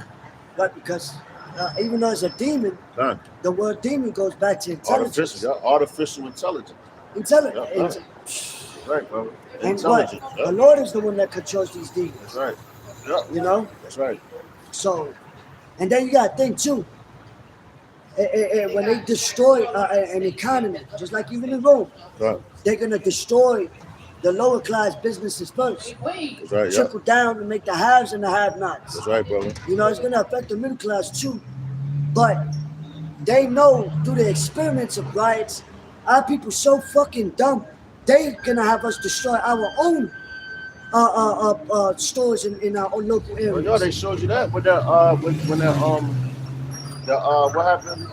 Right, because even though it's a demon, the word demon goes back to intelligence. Artificial intelligence. Right, bro. And what? The Lord is the one that controls these demons. That's right. You know? That's right. So, and then you got to think too, when they destroy an economy, just like even in Rome, they're going to destroy the lower class businesses first. That's right, trickle down and make the haves and the have-nots. That's right, brother. You know, it's going to affect the middle class too. But they know through the experiments of riots, our people so fucking dumb, they're going to have us destroy our own stores in our local Well, yo, areas. they showed you that with that when that what happened?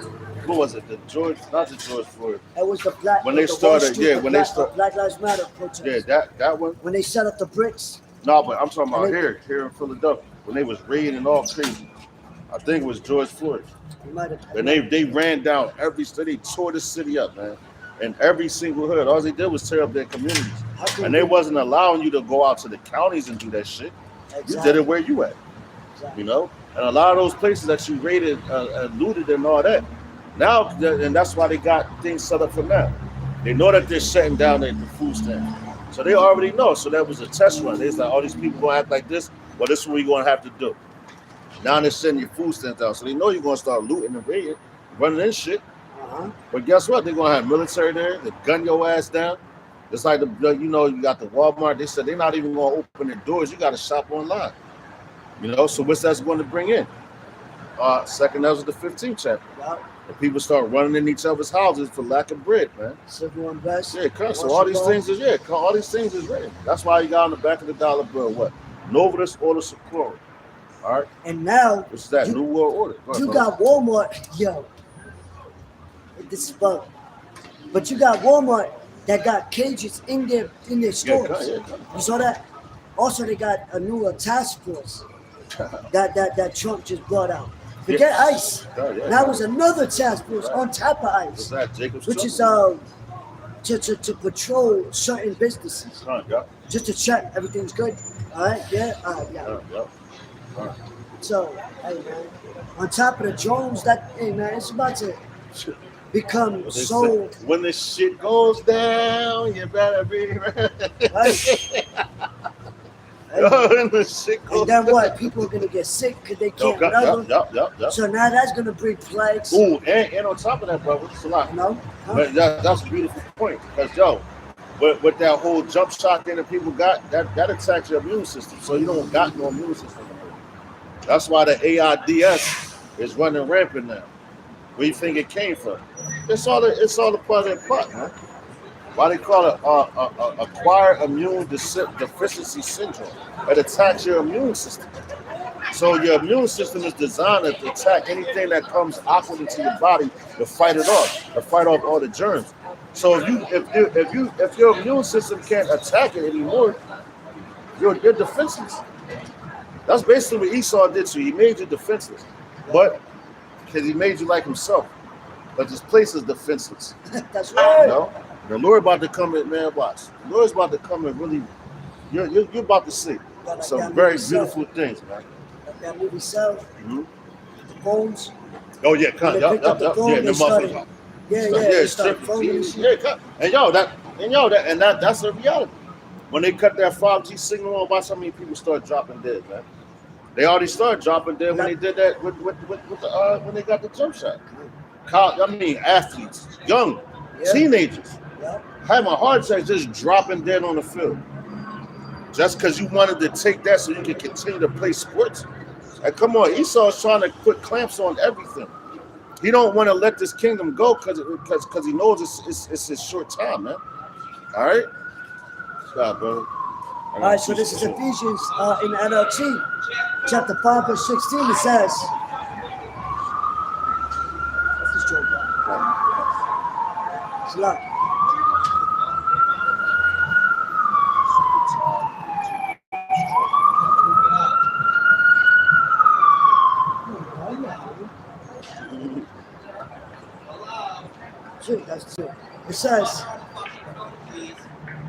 What was it? The George, not the George Floyd. It was the black When the they Wall started, Street, yeah, the when they black, start, Black Lives Matter protest. yeah, that one. When they set up the bricks, No, but I'm talking about And they- here in Philadelphia when they was raiding all crazy. I think it was George Floyd, you might have. and they ran down every city, they tore the city up, man, and every single hood. All they did was tear up their communities, How can and they we- wasn't allowing you to go out to the counties and do that shit. You did it where you at, Exactly. you know. And a lot of those places that you raided, looted, and all that. Now, and that's why they got things set up for now. They know that they're shutting down the food stamps, so they already know. So that was a test run. It's like all these people gonna act like this. Well, this is what we're gonna have to do. Now they're sending your food stamps out, so they know you're gonna start looting and raiding, running in shit. Uh-huh. But guess what? They're gonna have military there. They gun your ass down. It's like you got the Walmart. They said they're not even gonna open their doors. You got to shop online. So what's that's going to bring in? Second, that was the 15th chapter. Yeah. And people start running in each other's houses for lack of bread, man. Civil unrest. Yeah, so all these things is written. That's why you got on the back of the dollar bill what? Novus Order Seclorum. All right, And now what's that? You- New World Order. Go ahead, you bro. got Walmart, yo. This is fun. But you got Walmart that got cages in their stores. Yeah. You saw that? Also, they got a new task force that Trump just brought out. Forget ICE. Yeah. Now was another task force Right. on top of What's ICE, that? Jacob's which is Trouble? to patrol certain businesses, Yeah. just to check everything's good. All right, yeah, yeah. Yeah. So, hey man, on top of the drones, hey man, it's about to become What they so. say, when the shit goes down, you better be ready. Right. When the shit goes And then what? People are gonna get sick because they can't run. Yep. So now that's gonna bring plagues. Ooh, and on top of that, brother, it's a lot. You know? Huh? But that's a beautiful point. Because with that whole jump shot thing that people got, that attacks your immune system. So you don't got no immune system anymore. That's why the AIDS is running rampant now. Where you think it came from? It's all a part of that plot, man. Why they call it acquired immune deficiency syndrome? It attacks your immune system. So your immune system is designed to attack anything that comes awkward into your body to fight it off, to fight off all the germs. So if your immune system can't attack it anymore, you're defenseless. That's basically what Esau did to you. He made you defenseless, but because he made you like himself. But this place is defenseless. That's right. You know? The Lord about to come in, man. Watch. The Lord's about to come and really. You're about to see Like some that very movie beautiful things, man. Like that movie Cell, Mhm. the phones. Oh yeah, come. When they picked up the phone, Yeah, they the started- motherfucker. Yeah, Yeah, they started phoning and stripping. shit. Yeah, come. That's a reality. When they cut that 5G signal on, watch how many people start dropping dead, man. They already started dropping dead when they did that with the when they got the jump shot. Athletes, young, Yeah. teenagers. Yeah. Had my heart attack just dropping dead on the field. Just because you wanted to take that so you could continue to play sports. Like, come on, Esau's trying to put clamps on everything. He don't want to let this kingdom go because he knows it's his short time, man. All right? Stop, brother. All right, so this is Ephesians in NLT, chapter 5, verse 16. It says, what's this joke, bro? It's loud. That's true. It says,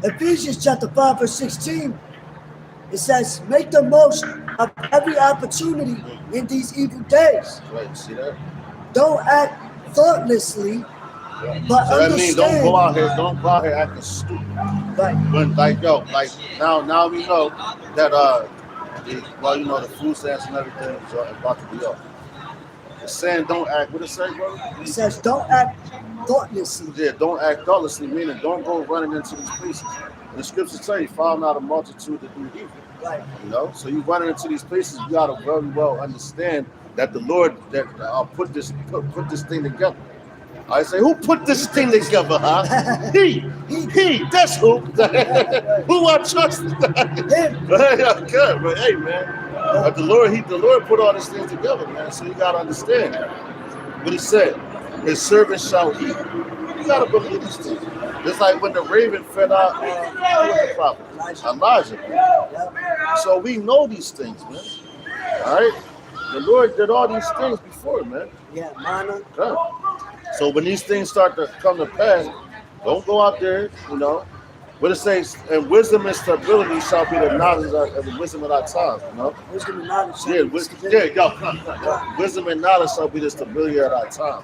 Ephesians chapter 5, verse 16, it says, make the most of every opportunity in these evil days. Right, see that? Don't act thoughtlessly, Yeah. but So that means don't understand. go out here acting stupid. Right. When now we know that the food stamps and everything is about to be up. It's saying don't act. What it say, brother? It says, don't act thoughtlessly. Yeah, don't act thoughtlessly, meaning don't go running into these places. And the scriptures tell you, found out a multitude that do evil. Right. So you running into these places, you gotta very well understand that the Lord that put this thing together. I say, who put this thing together, huh? He, that's who. Who I trust? Him. Good, but hey, man, the Lord put all these things together, man. So you gotta understand what He said. His servants shall eat. You gotta believe these things. It's like when the raven fed out the prophet Elijah. Man. Yeah. So we know these things, man. All right. The Lord did all these things before, man. Yeah, mana. Yeah. So when these things start to come to pass, don't go out there, you know. What it says, and wisdom and stability shall be the knowledge of the wisdom of our times, you know. Wisdom and knowledge. Yeah, wisdom and knowledge shall be the stability of our time.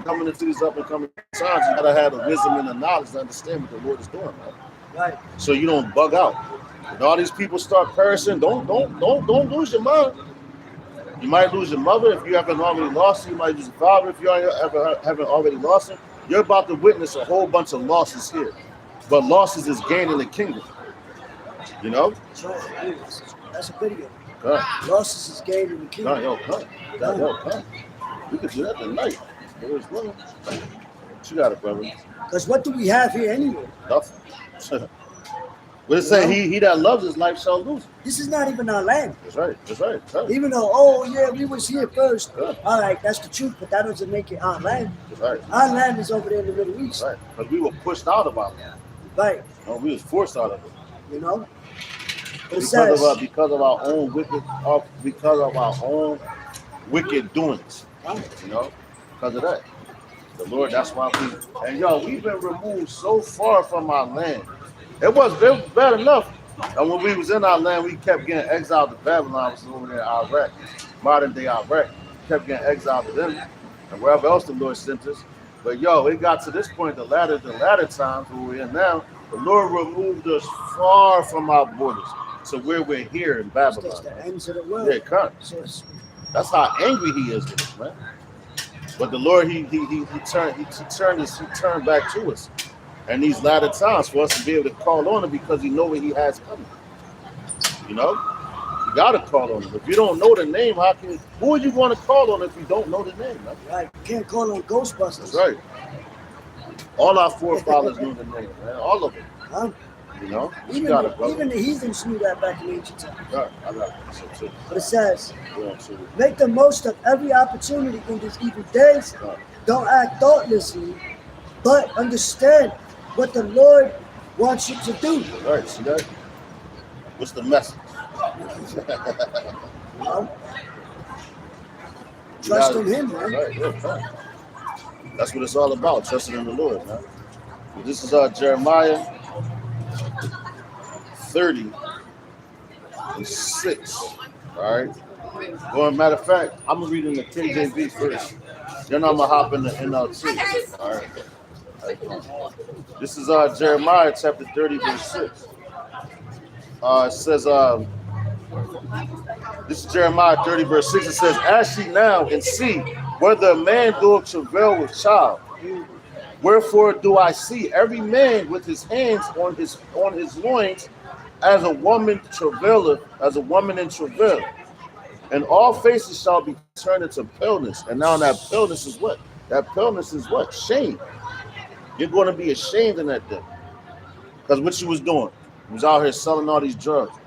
Coming into these up and coming times, you gotta have the wisdom and the knowledge to understand what the Lord is doing, man. Right. So you don't bug out. When all these people start perishing, don't lose your mind. You might lose your mother if you haven't already lost her. You might lose your father if you haven't already lost him. You're about to witness a whole bunch of losses here. But losses is gaining the kingdom. You know? That's right. That's a video. Come. Losses is gaining the kingdom. Come. Come. We could do that tonight. What you got it, brother? Because what do we have here anyway? Nothing. What it say? He that loves his life shall lose it. This is not even our land. That's right. Even though, oh yeah, we was here first. Yeah. All right, that's the truth, but that doesn't make it our land. That's right. Our land is over there in the Middle East. Right. Because we were pushed out of our land. Right. No, we was forced out of it. You know? Because of our own wicked doings. You know? Because of that. The Lord, that's why we've been removed so far from our land. It was bad enough. And when we was in our land, we kept getting exiled to Babylon, which is over there in Iraq, modern day Iraq. Kept getting exiled to them and wherever else the Lord sent us. But it got to this point, the latter times where we're in now, the Lord removed us far from our borders. So where we're here in Babylon. It's the ends of the world. Yeah, come. That's how angry He is with us, man. But the Lord, he turned back to us. And these latter times for us to be able to call on Him because He know what He has coming. You know? You gotta call on Him. If you don't know the name, who are you going to call on if you don't know the name? Man? Right. You can't call on Ghostbusters. That's right. All our forefathers knew the name, man. All of them. Huh? You know? Even the heathens knew that back in ancient times. Right. I got it. But it says, Yeah, make the most of every opportunity in these evil days. Right. Don't act thoughtlessly, but understand what the Lord wants you to do. Right, see that? What's the message? You know? Trust in Him, man. Right, right. That's what it's all about, trusting in the Lord, man. This is Jeremiah 30 and 6. All right. Matter of fact, I'm gonna read in the KJV first. Then I'm gonna hop in the NLT. All right. This is Jeremiah chapter 30, verse 6. It says, this is Jeremiah 30, verse 6. It says, ask ye now and see whether a man doeth travail with child. Wherefore do I see every man with his hands on his loins as a woman travaileth, as a woman in travail. And all faces shall be turned into paleness. And now that paleness is what? That paleness is what? Shame. You're going to be ashamed in that day. Because what you was doing, you was out here selling all these drugs.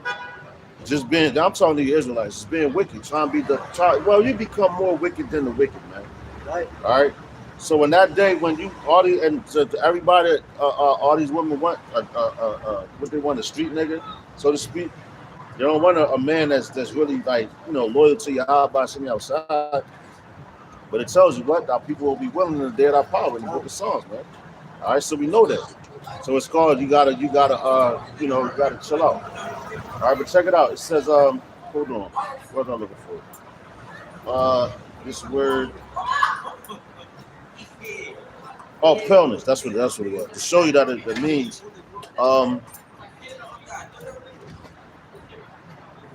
I'm talking to you Israelites, just being wicked, you become more wicked than the wicked, man. Right. All right. So in that day, when you everybody, all these women want what they want, a street nigga, so to speak. You don't want a man that's really loyal to your Abba Shemi outside. But it tells you what, our people will be willing in the day of our power in the book of Psalms, man. All right, so we know that. So it's called you gotta chill out. All right, but check it out. It says, hold on, what am I looking for? This word. Oh, paleness. That's what it was. To show you that it means.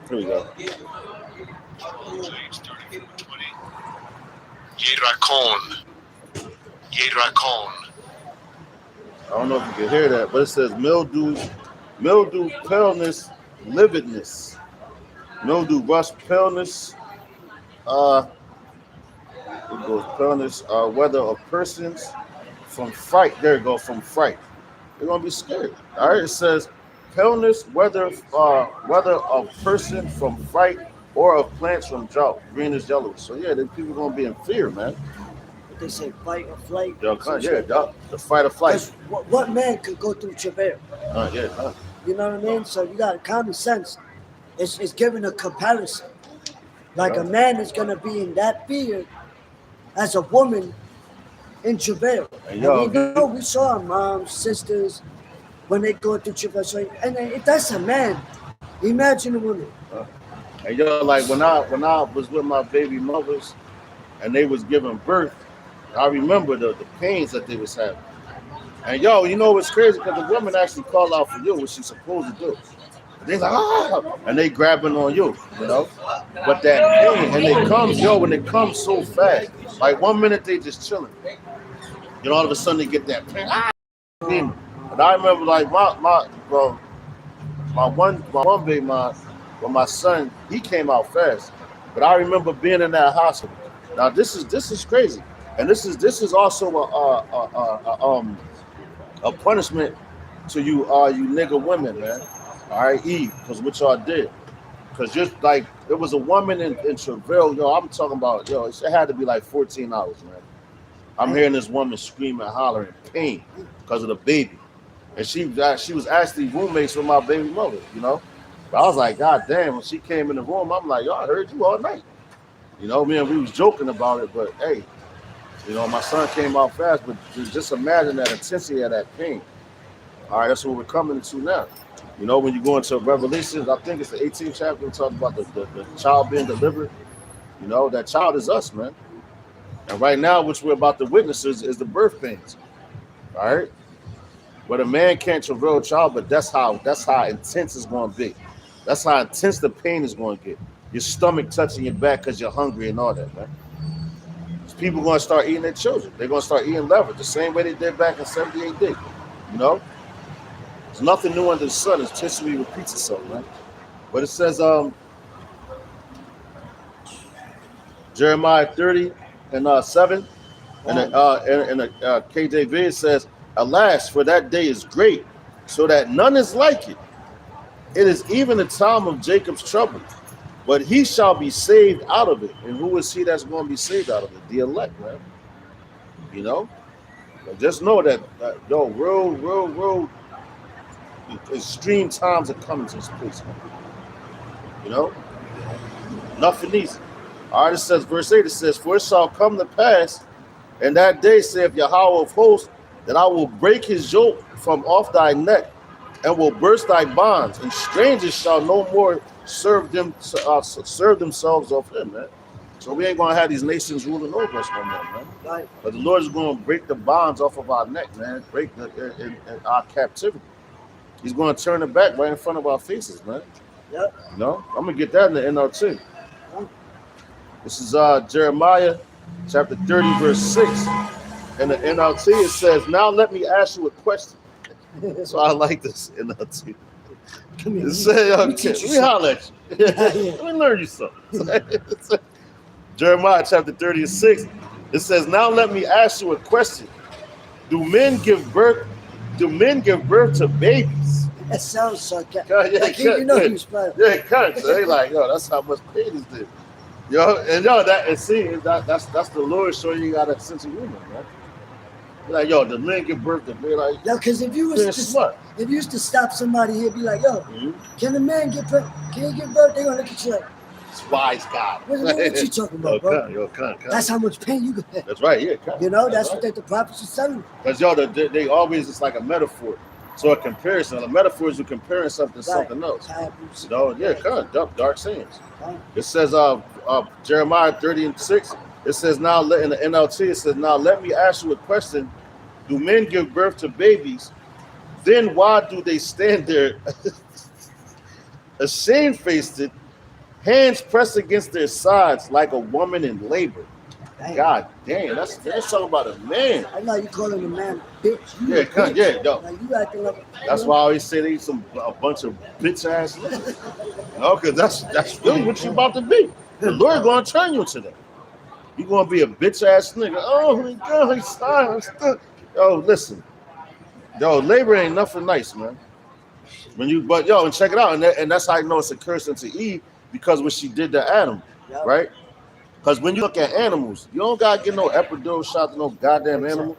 Here we go. Yerakon. I don't know if you can hear that, but it says mildew, paleness, lividness. Mildew, rust, paleness. It goes paleness, whether of persons from fright. There you go, from fright. They're gonna be scared. All right. It says paleness, whether of person from fright or of plants from drought. Green is yellow. So yeah, the people gonna be in fear, man. What they say, fight or flight. The fight or flight. Because what man could go through travail? Yeah. You know what I mean? So you got a common sense. It's giving a comparison. Like Yeah. a man is gonna be in that fear as a woman in travail. And And we know we saw our moms, sisters when they go through travail. So, and if that's a man, imagine a woman. And like when I was with my baby mothers and they was giving birth, I remember the pains that they was having. And you know what's crazy? Because the woman actually called out for you, what she's supposed to do. They like, and they grabbing on you, you know. But that pain, and it comes, when it comes so fast. Like 1 minute they just chilling, all of a sudden they get that pain. And I remember like my one baby, my son, he came out fast. But I remember being in that hospital. Now this is crazy, and this is also a punishment to you nigga women, man. All right, Eve, because what y'all did. Because just like, there was a woman in travail, I'm talking about, it had to be like 14 hours, man. I'm hearing this woman screaming, hollering, pain because of the baby. And she was actually roommates with my baby mother, But I was like, God damn, when she came in the room, I'm like, I heard you all night. Me and we was joking about it, but hey, my son came out fast, but just imagine that intensity of that pain. All right, that's what we're coming into now. When you go into Revelations, I think it's the 18th chapter, we talk about the child being delivered. That child is us, man. And right now, which we're about to witness is the birth pains. All right? But a man can't travail a child, but that's how intense it's going to be. That's how intense the pain is going to get. Your stomach touching your back because you're hungry and all that, man. People going to start eating their children. They're going to start eating leather the same way they did back in 70 AD. There's nothing new under the sun. It's history repeats itself, man. But it says, Jeremiah 30 and 7, and the KJV, it says, alas, for that day is great, so that none is like it. It is even the time of Jacob's trouble, but he shall be saved out of it. And who is he that's going to be saved out of it? The elect, man. But just know that, real extreme times are coming to this place, man. Nothing easy. All right, it says, verse 8, it says, for it shall come to pass in that day, saith Yahweh of hosts, that I will break his yoke from off thy neck and will burst thy bonds, and strangers shall no more serve themselves of him, man. So we ain't going to have these nations ruling over us no more, man. Right. But the Lord is going to break the bonds off of our neck, man. Break in our captivity. He's going to turn it back right in front of our faces, man. Yep. I'm going to get that in the NLT. This is Jeremiah chapter 30, verse 6. In the NLT, it says, now let me ask you a question. So I like this NLT. Come here. It says, let me holler at you. Let me learn you something. Jeremiah chapter 30 and 6. It says, now let me ask you a question. Do men give birth to babies? That sounds sarcastic. Yeah, he was playing. Yeah, cut. So they like, that's how much pain is there. That's the Lord showing you got a sense of humor, man. Like, the men give birth to babies. Like, because if you used to stop somebody here, be like, can a man give birth? Can he give birth? They're gonna look at you like, wise God. What you talking about, bro? That's how much pain you get. That's right, yeah. That's what the prophets are telling. Because they always, it's like a metaphor. So a comparison, a metaphor is you comparing something to something else. Dark sayings. It says Jeremiah 30 and 6. It says in the NLT, it says, now let me ask you a question. Do men give birth to babies? Then why do they stand there ashamed-faced, hands pressed against their sides like a woman in labor? Dang. God damn, that's talking about a man. I know you calling a man bitch. Like you acting like that's why I always say they a bunch of bitch ass niggas. Because that's really what you about to be. The Lord gonna turn you to that. You gonna be a bitch ass nigga. Oh my God, he's still. Yo, listen. Yo, labor ain't nothing nice, man. And check it out, and that's how I know it's a curse unto Eve, because what she did to Adam, Yep. right? Because when you look at animals, you don't gotta get no epidural shot to no goddamn animal.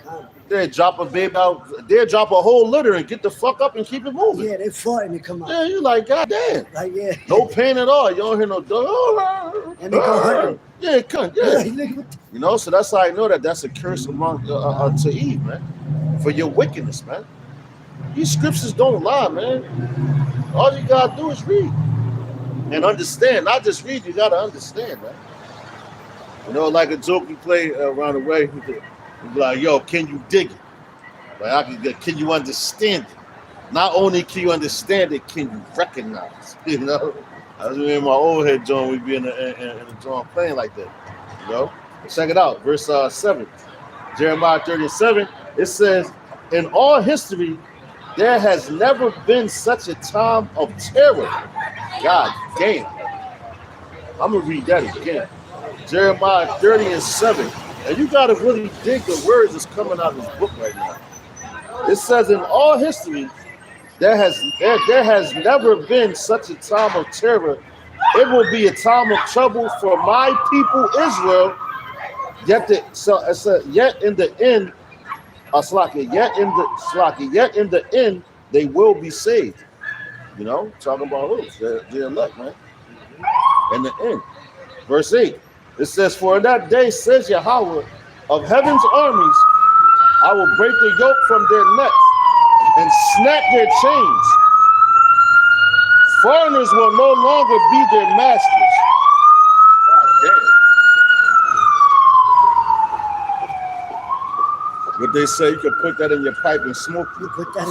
They drop a baby out, they drop a whole litter and get the fuck up and keep it moving. Yeah, they fought and they come out. Yeah, you like, goddamn. Like, yeah. No pain at all. You don't hear no dog. And they go hunting. Yeah, it can. Yeah. Like, nigga, what the- You know, so that's how I know that's a curse among to Eve, man, for your wickedness, man. These scriptures don't lie, man. All you gotta do is read and understand. Not just read, you gotta understand, man. You know, like a joke you play around the way, you be like, "Yo, can you dig it? Like, can you understand it? Not only can you understand it, can you recognize?" You know, I was in my old head, John. We be in the John playing like that. You know, check it out, verse 7, Jeremiah 37. It says, "In all history, there has never been such a time of terror." God damn. I'm gonna read that again. Jeremiah 30:7. And you gotta really dig the words that's coming out of this book right now. It says, "In all history, there has never been such a time of terror. It will be a time of trouble for my people Israel. Yet in the end, yet in the end, they will be saved." You know, talking about who? The elect, man. In the end. Verse 8. It says, "For in that day, says Yahweh of heaven's armies, I will break the yoke from their necks and snap their chains. Foreigners will no longer be their masters." God damn. What they say, you can put that in your pipe and smoke. You put that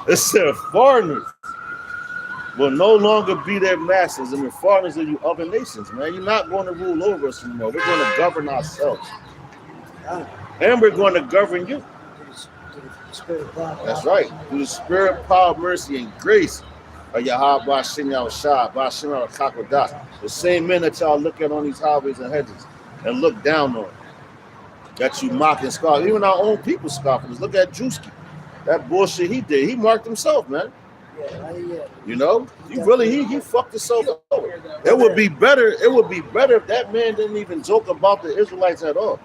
in It said foreigners will no longer be their masters. And the foreigners are you other nations, man. You're not going to rule over us anymore. We're going to govern ourselves. And we're going to govern you. That's right. Through the spirit, power, mercy, and grace of Yahweh Ba'Shem Yahushua, Ba'Shem Yahushua. The same men that y'all look at on these highways and hedges and look down on. That you mock and scoff. Even our own people scoffing us. Look at Drewski. That bullshit he did. He marked himself, man. Yeah. You know, he fucked himself over. It would be better if that man didn't even joke about the Israelites at all.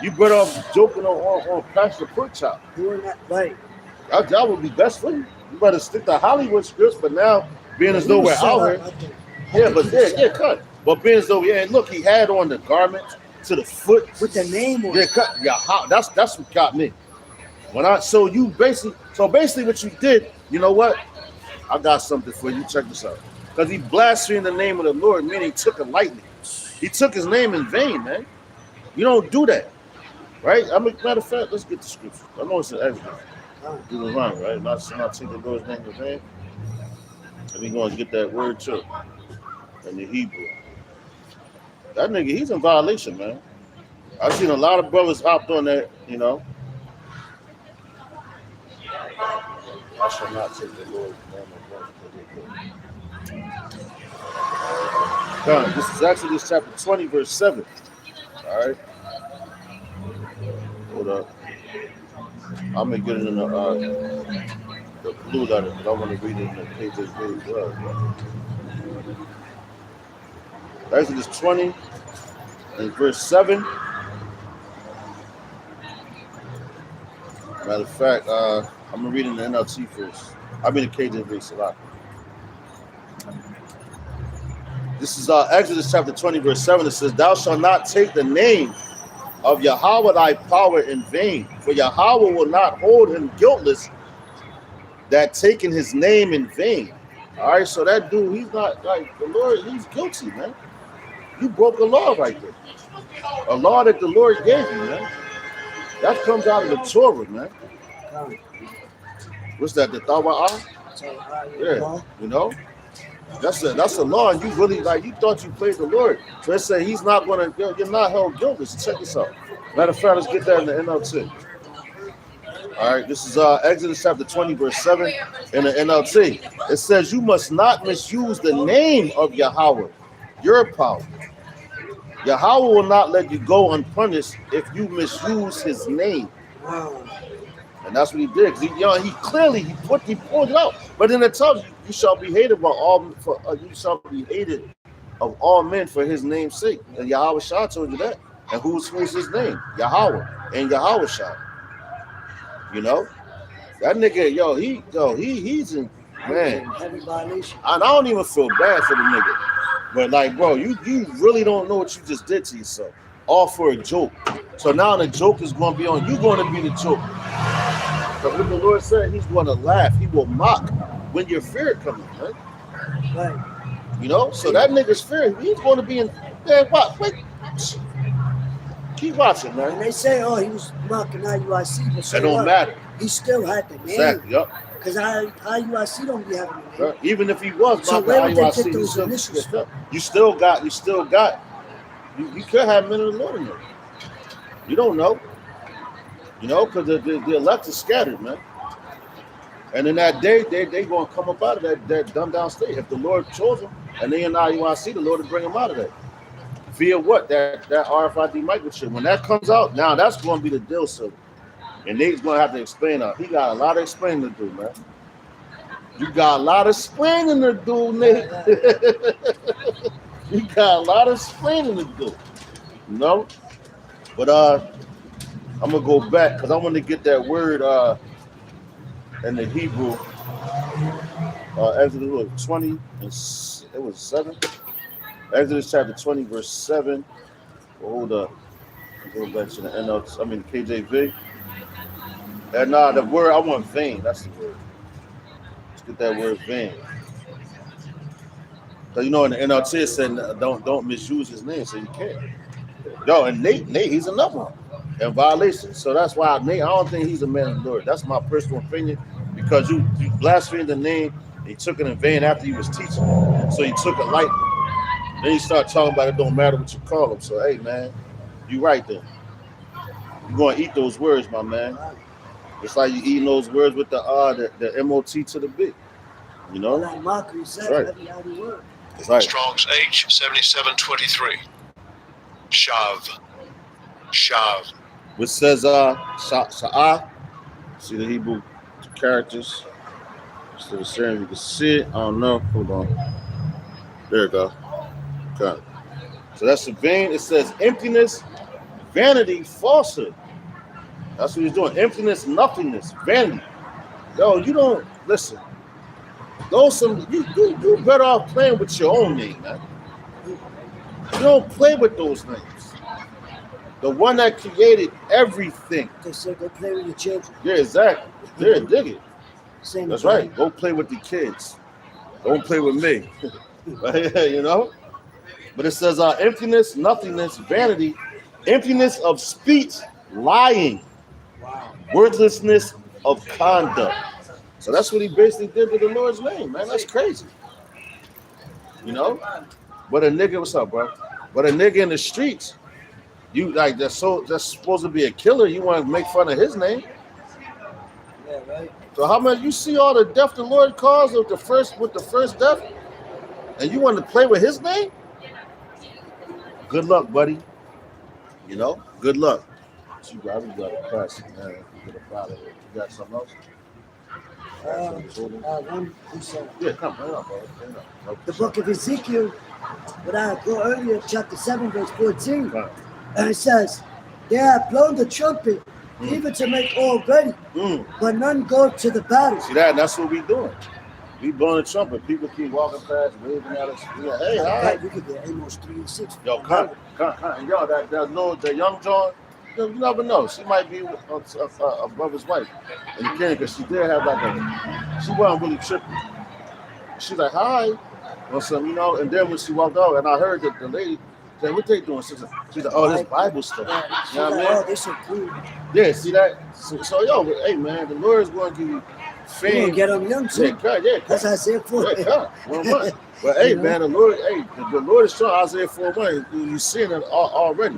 You better off joking on Pastor Porkchop. Doing that right. That would be best for you. You better stick to Hollywood scripts, but now being as though we're out here. Cut. But being as though look, he had on the garment to the foot with the name on it. Cut. Yeah, that's what got me. Basically what you did, you know what? I got something for you. Check this out. Because he blasphemed the name of the Lord, meaning he took it lightly. He took his name in vain, man. You don't do that. Right? Matter of fact, let's get the scripture. I know it's an Exodus. You was wrong, right? Not take the Lord's name in vain. And we're going to get that word too. In the Hebrew. That nigga, he's in violation, man. I've seen a lot of brothers hopped on that, you know. I shall not take the Lord's name in vain. Done. This is Exodus chapter 20, verse 7. All right. Hold up. I'm going to get it in the blue letter, but I want to read it in the KJV as well. Exodus 20 and verse 7. Matter of fact, I'm going to read it in the NLT first. I mean the KJV, Salah. This is Exodus chapter 20, verse 7. It says, "Thou shalt not take the name of Yahweh thy power in vain, for Yahweh will not hold him guiltless that taking his name in vain." All right, so that dude, he's not like the Lord, he's guilty, man. You broke a law right there. A law that the Lord gave you, man. That comes out of the Torah, man. What's that, the Tawa'ah? Yeah, you know? That's a law, and you really you thought you played the Lord. So it say he's not gonna, you're not held guiltless. Check this out. Matter of fact, let's get that in the NLT. All right, this is Exodus chapter 20, verse 7 in the NLT. It says, "You must not misuse the name of Yahweh, your power, Yahweh will not let you go unpunished if you misuse his name. Wow. And that's what he did. He clearly he pointed out. But then it tells you, you shall be hated by all you shall be hated of all men for his name's sake. And Yahweh Shah told you that. And who's his name? Yahweh and Yahweh Shah. You know? That nigga, he's in, man. Heavy violation. I don't even feel bad for the nigga. But like, bro, you really don't know what you just did to yourself. All for a joke. So now the joke is going to be on you, going to be the joke. But what the Lord said, he's going to laugh. He will mock when your fear comes, man. Right. You know? So that nigga's fear, he's going to be in, man, wait. Keep watching, man. And they say, oh, he was mocking IUIC. But That don't matter. He still had the name. Exactly, yep. Because IUIC don't be having the name. Right. Even if he was So mocking where would they IUIC, get those initials from? you still got, you could have men of the Lord in there. You don't know. You know, because the elect is scattered, man. And in that day, they going to come up out of that dumbed down state. If the Lord chose them and they in IUIC, the Lord will bring them out of that. Via what? That RFID microchip. When that comes out, now that's going to be the deal, so. And Nate's going to have to explain that. He got a lot of explaining to do, man. You got a lot of explaining to do, Nate. You got a lot of explaining to do. You know? But I'm going to go back because I want to get that word in the Hebrew. Exodus 20, it was 7. Exodus chapter 20, verse 7. Hold up. Go back to the KJV. And the word, I want vain. That's the word. Let's get that word vain. So you know in the NLT it said don't misuse his name, so you can't. Yo, and Nate, he's another one. In violation. So that's why Nate, I don't think he's a man of the Lord. That's my personal opinion. Because you blasphemed the name, he took it in vain after he was teaching. So he took it lightly. Then you start talking about it don't matter what you call him. So hey man, you right there. You're gonna eat those words, my man. It's like you eating those words with the MOT to the B. You know? Like mockery said, right. every other word. That's right. Strong's H7723. Shav. Which says Sha'ah. See the Hebrew characters. So the serum you can see it. I don't know. Hold on. There you go. Okay. So that's the vain. It says emptiness, vanity, falsehood. That's what he's doing. Emptiness, nothingness, vanity. Yo, you don't listen. You better off playing with your own name, man. You don't play with those names. The one that created everything. They say go play with your children. Yeah, exactly. Yeah, dig it. Same That's thing. right. Go play with the kids. Don't play with me. You know? But it says emptiness, nothingness, vanity, emptiness of speech, lying, Wow. worthlessness of conduct. So that's what he basically did to the Lord's name, man. That's crazy. You know? But a nigga, what's up, bro? But a nigga in the streets, you like that's supposed to be a killer. You want to make fun of his name. Yeah, right. So how much you see all the death the Lord caused with the first death, and you want to play with his name? Good luck, buddy. You know, good luck. You got a classic, man. You got something else? One, Yeah, come on, bro. the book of Ezekiel, what I go earlier, chapter 7, verse 14, and it says, they have blown the trumpet, even to make all ready, but none go to the battle. See that? That's what we doing. We blowing the trumpet. People keep walking past, waving at us. We're like, hey, all right. We could get Amos 3 and 6. Yo, come. Yo, that young John, you never know. She might be above his wife. And you can't, because she did have she wasn't really tripping. She's like, hi. Or something, you know. And then when she walked out, and I heard that the lady said, what they doing? She's like, oh, this Bible stuff. You know what I mean? Oh, this is cool. Yeah, see that? So yo, hey, man, the Lord is going to give you You're fame. gonna get them young too. Yeah, That's Isaiah 4. But hey, man, the Lord is strong. Isaiah 4:1. You're seeing it already.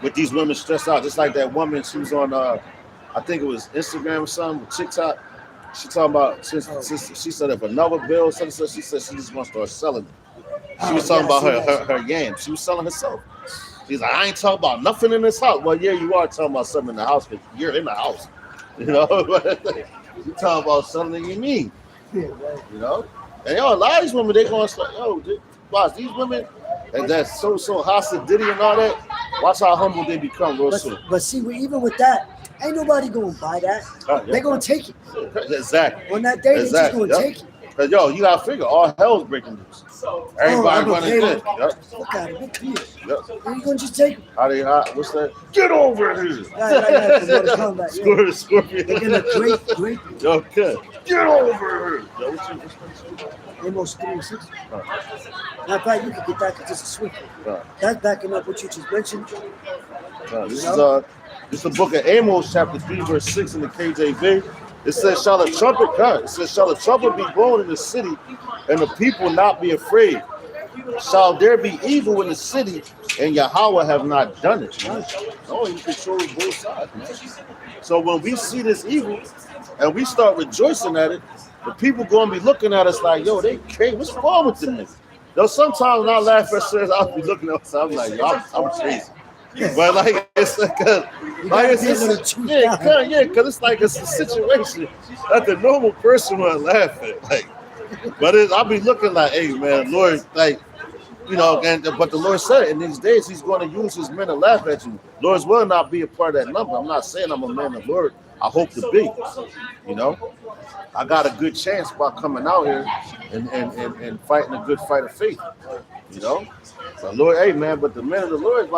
With these women stressed out, just like that woman. She was on, I think it was Instagram or something, TikTok. She talking about since she said if another bill, she said she just wants to start selling it. She was talking about her yams. She was selling herself. She's like, I ain't talking about nothing in this house. Well, yeah, you are talking about something in the house because you're in the house. You know, you talking about something you mean. Yeah, right. You know, and yo, a lot of these women they gonna start. Yo, watch these women, and that's so hostility and all that. Watch how humble they become real soon. But see, even with that, ain't nobody gonna buy that. Yeah. They gonna take it. Exactly. On that day, they just gonna take it. Cause yo, you gotta figure all hell's breaking loose. Everybody running good. Yep. Fuck out of it, clear. Yep. And you gonna just take it. What's that? Get over here. Right, from Mortal Kombat, yeah. Scorpion. They're gonna great. Yo, good. Get over here. Yo, what's Almost 360. Matter of fact, you can get that because it's a Swift. That's backing up what you just mentioned. This is the book of Amos, chapter 3, verse 6 in the KJV. It says, shall a trumpet come? It says, shall a trumpet be blown in the city, and the people not be afraid? Shall there be evil in the city, and Yahweh have not done it? No, he controls both sides, man. So when we see this evil, and we start rejoicing at it, the people going to be looking at us like, yo, they crazy. What's wrong with them niggas? Though sometimes when I laugh at shit, I'll be looking at us, I'm like, yo, I'm crazy. But like it's like because it's like it's a situation that the normal person would laugh at. Like, but I'll be looking like, hey man, Lord, like, you know, but the Lord said in these days He's going to use His men to laugh at you. Lord's will not be a part of that number. I'm not saying I'm a man of the Lord. I hope to be. You know, I got a good chance by coming out here and fighting a good fight of faith. You know, so Lord, hey man, but the men of the Lord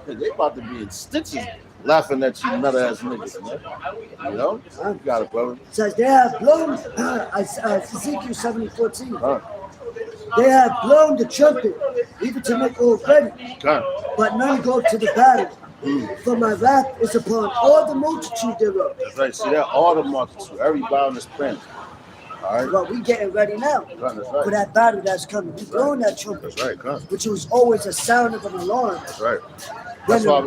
they about to be in stitches laughing at you nut ass niggas, man. You know, you got it, brother. It says they have blown Ezekiel 70:14. They have blown the trumpet, even to make all ready, but none go to the battle. For my wrath is upon all the multitude thereof. That's right. See that all the multitude, everybody on this planet. All right. Well, we getting ready now for that battle that's coming. We blowing that trumpet, that's right, which was always a sound of an alarm. That's right.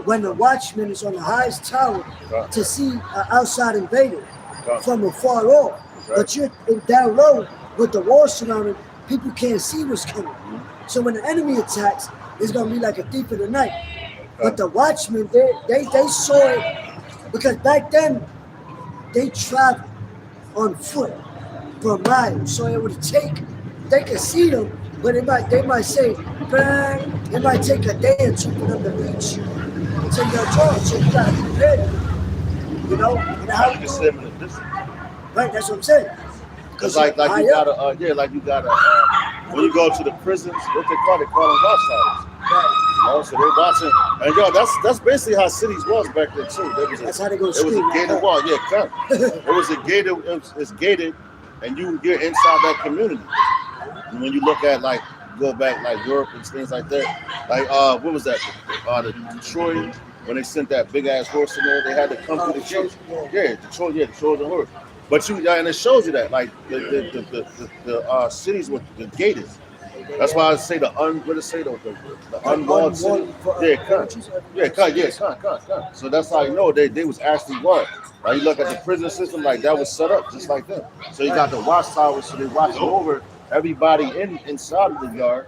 When the watchman is on the highest tower to see an outside invader from afar off, but you're down low with the wall surrounding, people can't see what's coming. So when the enemy attacks, it's gonna be like a thief in the night. But the watchmen, they saw it because back then they traveled on foot for miles, so it would take. They could see them, but they might say, bang. It might take a day or two for them to reach to your job, so you gotta be ready. You know, and how you can see them in the distance. Right, that's what I'm saying. Because like you gotta when you go to the prisons, what they call them watchtowers. Right. You know, so they're watching, and yo, that's basically how cities was back then too. That's how they go. It was a gated wall, yeah, come. It was a gated. It's gated, and you're inside that community. And when you look at like go back like Europe and things like that, like what was that? The Detroit when they sent that big ass horse in there, they had to come through the church. Yeah, Detroit, the Trojan horse. But and it shows you that like the cities were the gated. That's why I say the unwalled city. Yeah, So that's how you know they was actually walled. Like you look at the prison system, like that was set up just like that. So you got the watchtowers, so they watching over everybody inside of the yard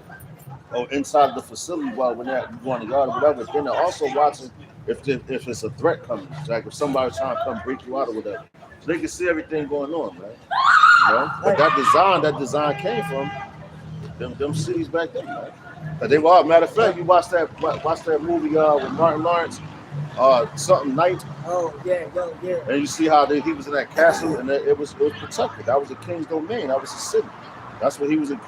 or inside of the facility while when they're going to the yard or whatever. Then they're also watching if it's a threat coming, like if somebody's trying to come break you out or whatever. So they can see everything going on, man. You know? But that design came from them cities back then, man. But they were, matter of fact, you watch that movie with Martin Lawrence, something night. Oh yeah. And you see how he was in that castle, and it was protected. That was the king's domain. That was his city. That's what he was in.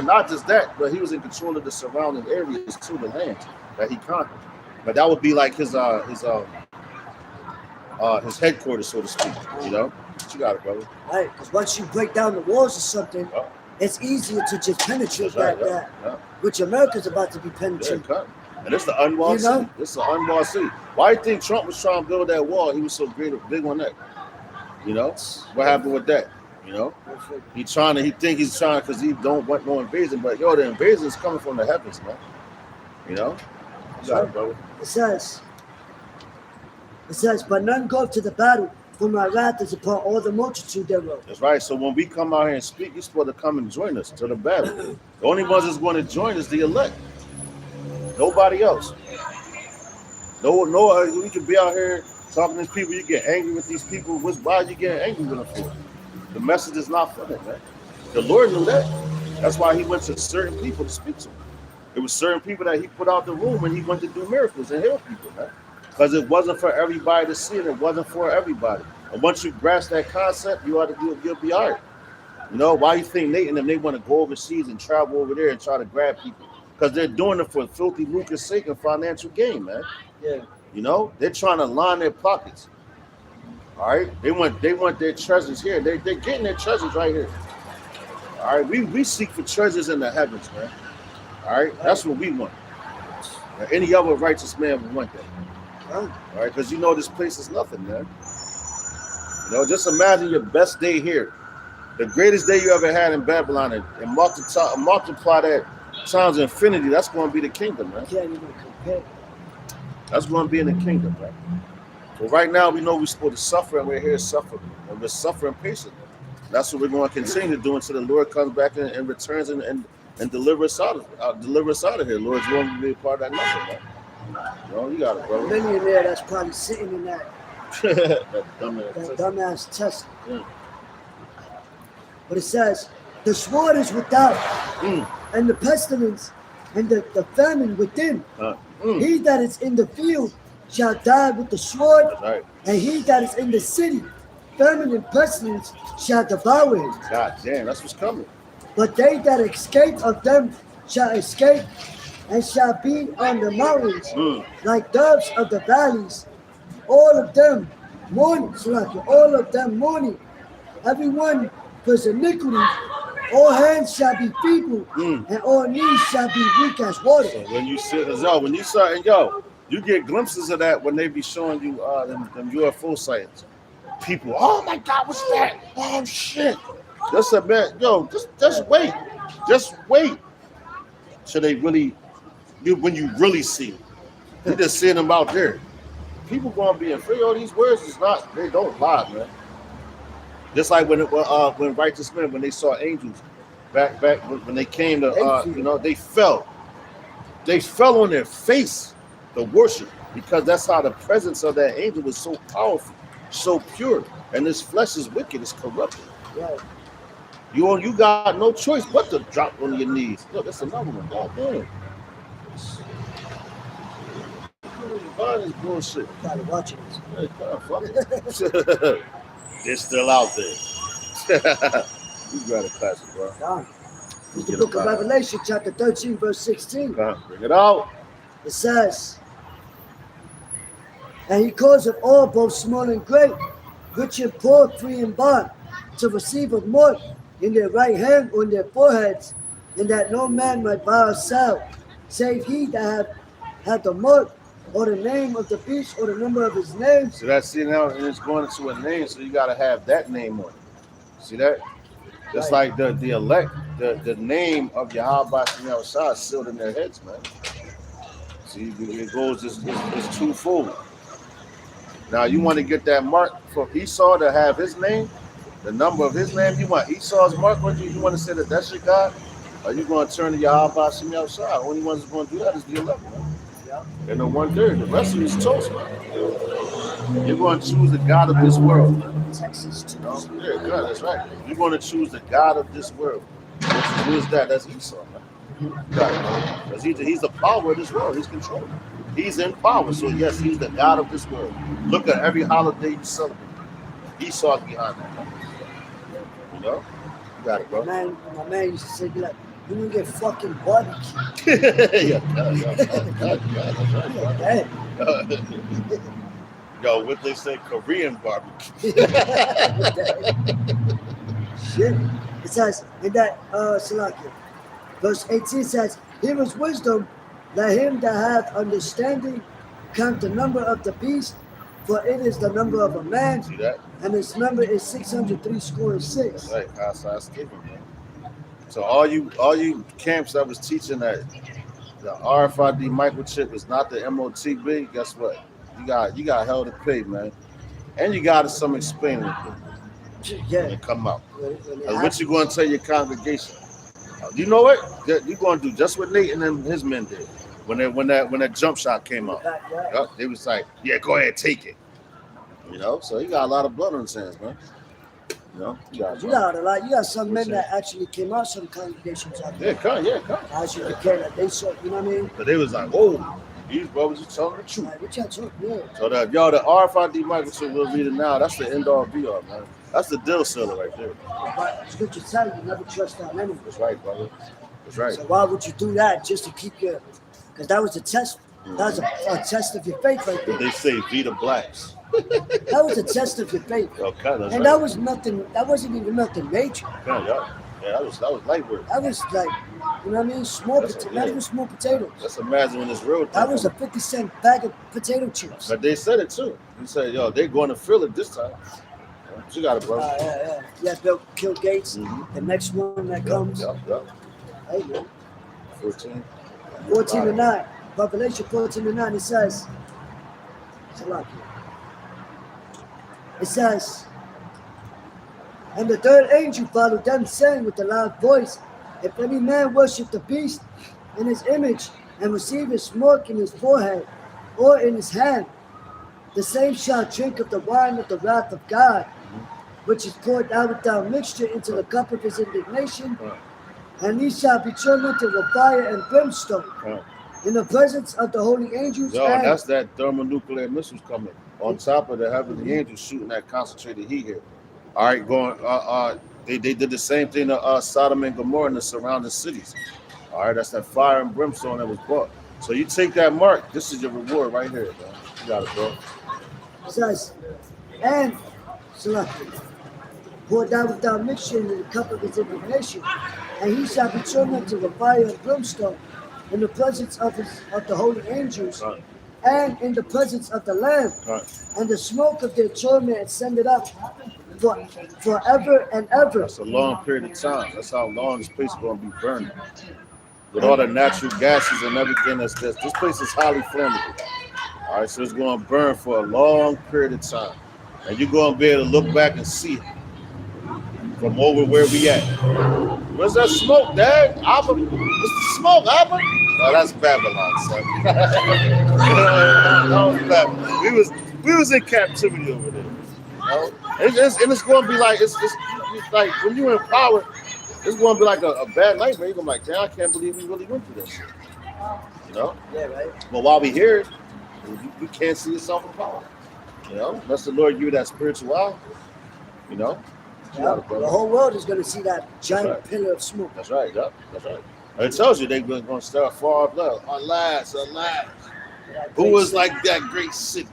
Not just that, but he was in control of the surrounding areas too, the lands that he conquered. But that would be like his headquarters, so to speak. You know, but you got it, brother. Right, because once you break down the walls or something, it's easier to just penetrate that. Which America's about to be penetrated. Yeah, and it's the unwalled city. It's the unwalled city. Why do you think Trump was trying to build that wall? He was so big on that. You know, what happened with that? You know, he think he's trying because he don't want no invasion, but yo, the invasion is coming from the heavens, man. You know, you got it, brother. It says, but none go to the battle, For my wrath is upon all the multitude thereof. That's right. So when we come out here and speak, you're supposed to come and join us to the battle. The only ones that's going to join is the elect. Nobody else. No, we can be out here talking to these people. You get angry with these people. Why are you getting angry with them for? The message is not for them, man. The Lord knew that. That's why he went to certain people to speak to them. It was certain people that he put out the room and he went to do miracles and heal people, man. Because it wasn't for everybody to see it. It wasn't for everybody. And once you grasp that concept, you'll be all right. You know, why you think Nate and them, they want to go overseas and travel over there and try to grab people? Because they're doing it for filthy lucre's sake and financial gain, man. Yeah. You know, they're trying to line their pockets. All right? They want their treasures here. They're getting their treasures right here. All right? We seek for treasures in the heavens, man. All right? That's what we want. Now, any other righteous man would want that. All right? Because you know this place is nothing, man. You know, just imagine your best day here. The greatest day you ever had in Babylon and multiply that times infinity. That's going to be the kingdom, man. Can't even compare. That's going to be in the kingdom, man. So right now we know we're supposed to suffer, and we're here suffering, and we're suffering patiently. That's what we're going to continue to do until the Lord comes back and returns and deliver us out of here. Lord's willing to be a part of that number, man. You know, you got it, brother. Many in there that's probably sitting in that dumbass test. Yeah. But it says, the sword is without, and the pestilence, and the famine within. He that is in the field shall die with the sword, Right. and he that is in the city, famine and pestilence shall devour him. God damn, that's what's coming. But they that escape of them shall escape, and shall be on the mountains, like doves of the valleys. All of them mourning, all of them mourning. Everyone for his iniquity. All hands shall be feeble, and all knees shall be weak as water. So when you you get glimpses of that when they be showing you them UFO sightings. People, oh my God, what's that? Oh shit! Just a man, just wait, till they really, when you really see them. You just seeing them out there. People gonna be afraid. Oh, these words they don't lie, man. Just like when righteous men, when they saw angels back when they came to they fell on their face to worship, because that's how the presence of that angel was so powerful, so pure, and this flesh is wicked, it's corrupted. Right. You got no choice but to drop on your knees. Look, that's another one. God damn. This bullshit. Gotta watch it. Hey, fuck it. They're still out there. You got a classic, bro. God. It's the book of Revelation, chapter 13, verse 16. Bring it out. It says, and he causeth all, both small and great, rich and poor, free and bond, to receive a mark in their right hand or in their foreheads, and that no man might buy or sell, save he that had the mark, or the name of the beast, or the number of his name. So that's now, and it's going into a name, so you got to have that name on it. See that? Just Right. like the elect, the name of Yahweh Shem Shah is sealed in their heads, man. See, it goes, it's twofold. Now, you want to get that mark for Esau to have his name, the number of his name. You want Esau's mark on you? You want to say that that's your God? Or you going to turn to Yahweh Shem Shah? Only ones that's going to do that is the elect, man. And the 1/3, the rest of you is toast, man. You're going to choose the God of this world. Texas too. Yeah, God, that's right. You're going to choose the God of this world. Who is that? That's Esau, man. Because he's the power of this world. He's controlling. He's in power. So yes, he's the God of this world. Look at every holiday you celebrate. Esau's behind that, man. You know? You got it, bro. My man used to say, like, you gonna get fucking barbecue. Yeah, God, that's right. Hey. Yo, what they say, Korean barbecue. Shit. It says in that Salakia, verse 18 says, here is wisdom, let him that hath understanding count the number of the beast, for it is the number of a man. See that? And its number is 603 Right, I escaped him, man. So all you camps that was teaching that the RFID microchip is not the MOTB, guess what? You got hell to pay, man. and you got some explaining to do when Yeah. they come out. When it Like, what happens. you going to tell your congregation? You know what? You're going to do just what Nate and his men did when that jump shot came out. Right. Yup, they was like, yeah, go ahead, take it. You know, so he got a lot of blood on his hands, man. You know, You got a lot. You got some men What's that actually came out some congregations out yeah, there. come. As you can, that they saw, you know what I mean? But they was like, whoa, these brothers are telling the truth. Like, what y'all talking? Yeah. So the RFID microchip we'll read it now. That's the end all be all, man. That's the deal seller right there. But scripture tells you never trust our enemies. That's right, brother. That's right. So why would you do that just to keep your? Because that was a test. That was a test of your faith right there. They say be the blacks. That was a test of your faith. Okay, that's And right. that was nothing. That wasn't even nothing major. Yeah, that was light work. That was like, you know what I mean? Small potato. Not even small potatoes. Let's imagine when this real thing That was a comes. 50-cent bag of potato chips. But they said it too. They said, yo, they going to feel it this time. What you got it, bro? Yeah. Yeah, Bill Gates. Mhm. The next one that comes. Yep. Hey, man. 14. 14:9. Revelation 14:9. It says, it says, and the third angel followed them, saying with a loud voice, if any man worship the beast in his image and receive his mark in his forehead or in his hand, the same shall drink of the wine of the wrath of God, which is poured out without mixture into the cup of his indignation, and he shall be tormented with fire and brimstone in the presence of the holy angels. Yo, and that's that thermonuclear missiles coming on top of the heavenly angels shooting that concentrated heat here. All right, they did the same thing to Sodom and Gomorrah and the surrounding cities. All right, that's that fire and brimstone that was brought. So you take that mark. This is your reward right here, man. You got it, bro. It says, and poured out without mixture in the cup of his indignation, and he shall be tormented with fire and brimstone in the presence of the holy angels, Right. and in the presence of the Lamb, Right. and the smoke of their torment ascended up forever and ever. That's a long period of time. That's how long this place is going to be burning. With all the natural gases and everything this place is highly flammable. All right, so it's going to burn for a long period of time. And you're going to be able to look back and see it from over where we at. Where's that smoke, Dad? Abba? What's the smoke, Abba? Oh, that's Babylon, son. That was Babylon. We was in captivity over there. You know? It's going to be like, it's like when you're in power, it's going to be like a bad nightmare. You're going to be like, damn, I can't believe we really went through this shit. You know? Yeah, right. But while we here, you can't see yourself in power. You know? Unless the Lord give you that spiritual eye. You know? Yeah, the whole world is going to see that giant pillar of smoke. That's right, yeah. That's right. And it tells you they're going to start far blood. Alas. Who was like that great city?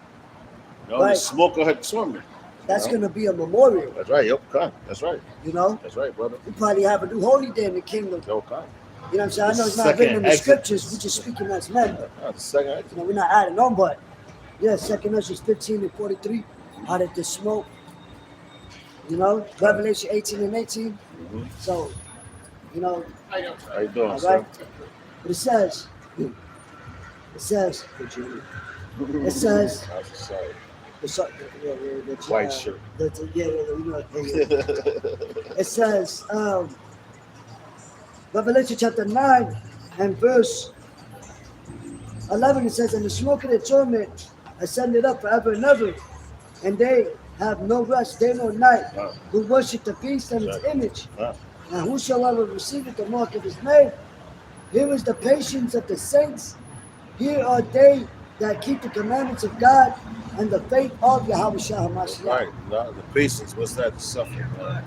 You know, the Right. smoke of her torment. That's You know? going to be a memorial, That's right, yep, okay. That's right. you know? That's right, brother. We probably have a new holy day in the kingdom. Okay. You know what I'm saying? I know it's not Second written in the Exodus. scriptures. We're just speaking as men. The second act. You know, we're not adding on, but yeah, 2 Ezra 15:43, out of the smoke. You know, Revelation 18:18. Mhm. So, you know, How you doing, all sir? right. But it says, Mm-hmm. it says, I'm sorry. the White shirt. You know, it says, Revelation chapter 9 and verse 11, it says, and the smoke of their torment ascended up forever and ever, and they have no rest day nor night, who worship the beast and its image. And whosoever receiveth the mark of his name, here is the patience of the saints. Here are they that keep the commandments of God and the faith of Yahweh Shah HaMashiach. Right. No, the patience. What's that? The suffering, man.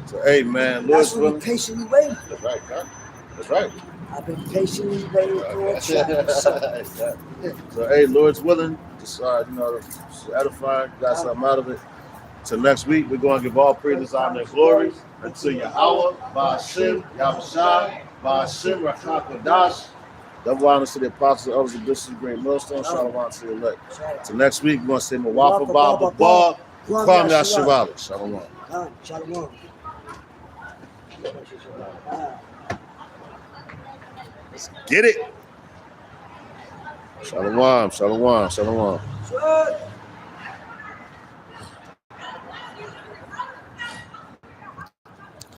So, hey, man. That's Lord's what we willing. patiently waiting. That's right, God. That's right. I've been patiently waiting for a child. So, hey, Lord's willing. Just, just edify, got something out of it. So next week, we're going to give all praises, honor, and glory unto Yahweh, Ba'ashem, Yahushua, Ba'ashem, Rakha Kodash. Double honors to the apostles, elders, and bishops, great millstone, shalom to the elect. So next week, we're going to say Mawafa Baba Ba, Kwam Yasharala. Shalom. Shalom. Let's get it. Shalom, shalom, shalom. Shalom.